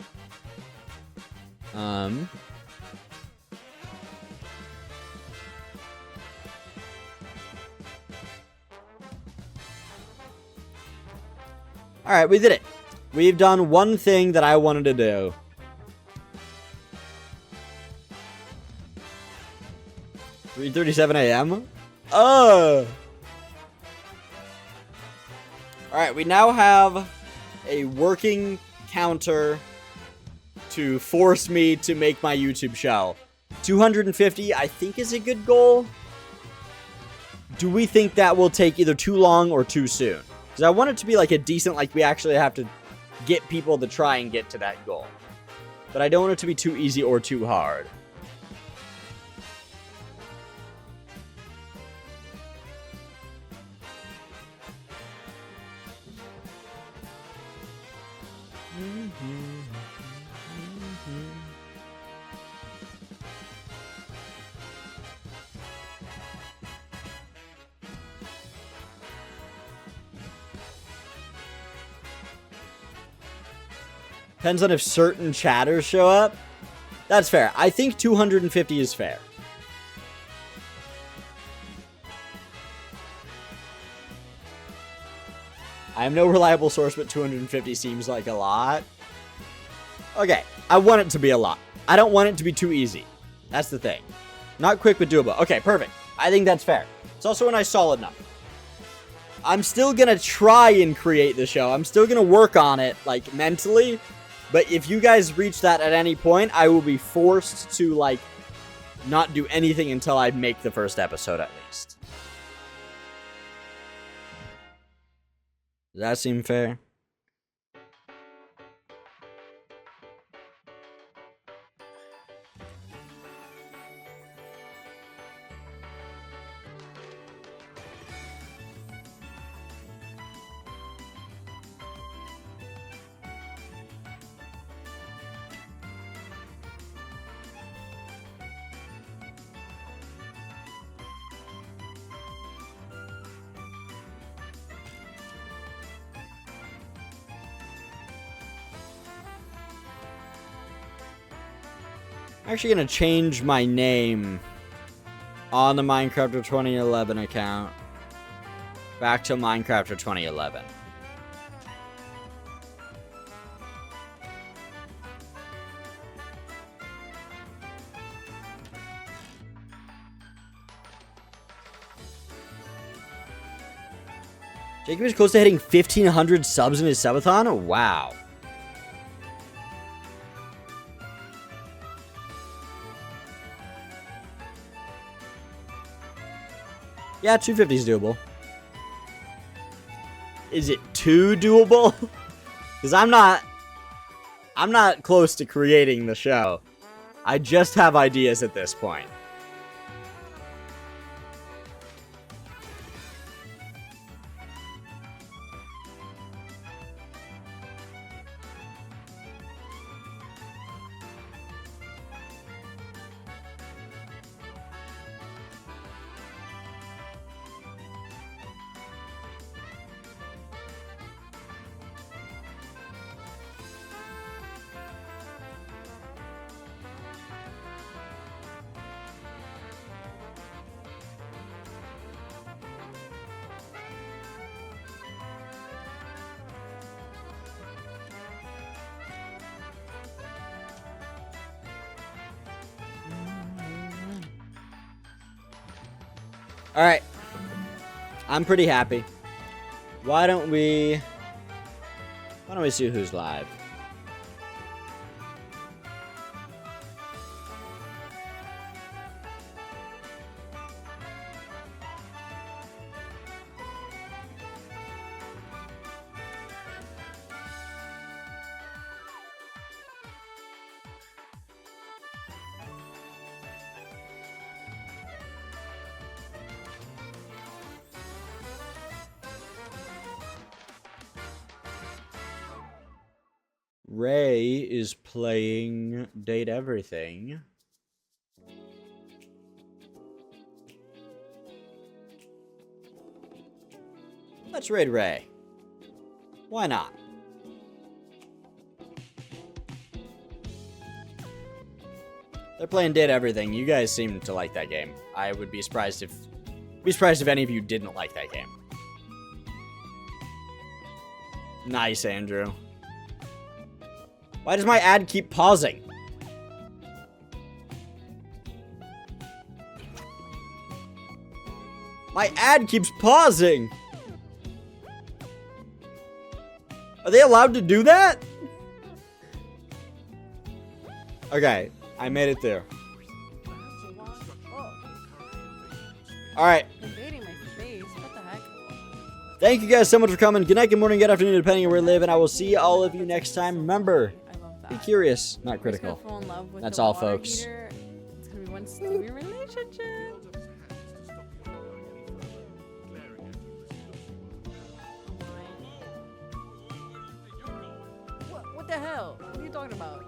S1: Alright, we did it. We've done one thing that I wanted to do. $3:37 a.m.? Alright, we now have a working counter to force me to make my YouTube show. 250, I think, is a good goal. Do we think that will take either too long or too soon? Because I want it to be like a decent, like we actually have to get people to try and get to that goal. But I don't want it to be too easy or too hard. Depends on if certain chatters show up. That's fair. I think 250 is fair. I am no reliable source, but 250 seems like a lot. Okay, I want it to be a lot. I don't want it to be too easy. That's the thing. Not quick, but doable. Okay, perfect. I think that's fair. It's also a nice solid number. I'm still gonna try and create the show. I'm still gonna work on it, like, mentally. But if you guys reach that at any point, I will be forced to, like, not do anything until I make the first episode, at least. Does that seem fair? I'm actually gonna change my name on the Minecrafter 2011 account back to Minecrafter 2011. Jacob is close to hitting 1,500 subs in his subathon? Wow. Yeah, 250 is doable. Is it too doable? Because I'm not close to creating the show. I just have ideas at this point. Alright. I'm pretty happy. Why don't we see who's live? Ray is playing Date Everything. Let's raid Ray. Why not? They're playing Date Everything. You guys seem to like that game. I would be surprised if any of you didn't like that game. Nice, Andrew. Why does my ad keep pausing? My ad keeps pausing! Are they allowed to do that? Okay, I made it there. Alright.
S2: Invading my face. What the heck?
S1: Thank you guys so much for coming. Good night, good morning, good afternoon, depending on where you live, and I will see all of you next time. Remember, be curious, not critical.
S2: Fall in love with
S1: That's
S2: the
S1: all,
S2: water
S1: folks.
S2: heater. It's gonna be one steamy relationship. What the hell? What are you talking about?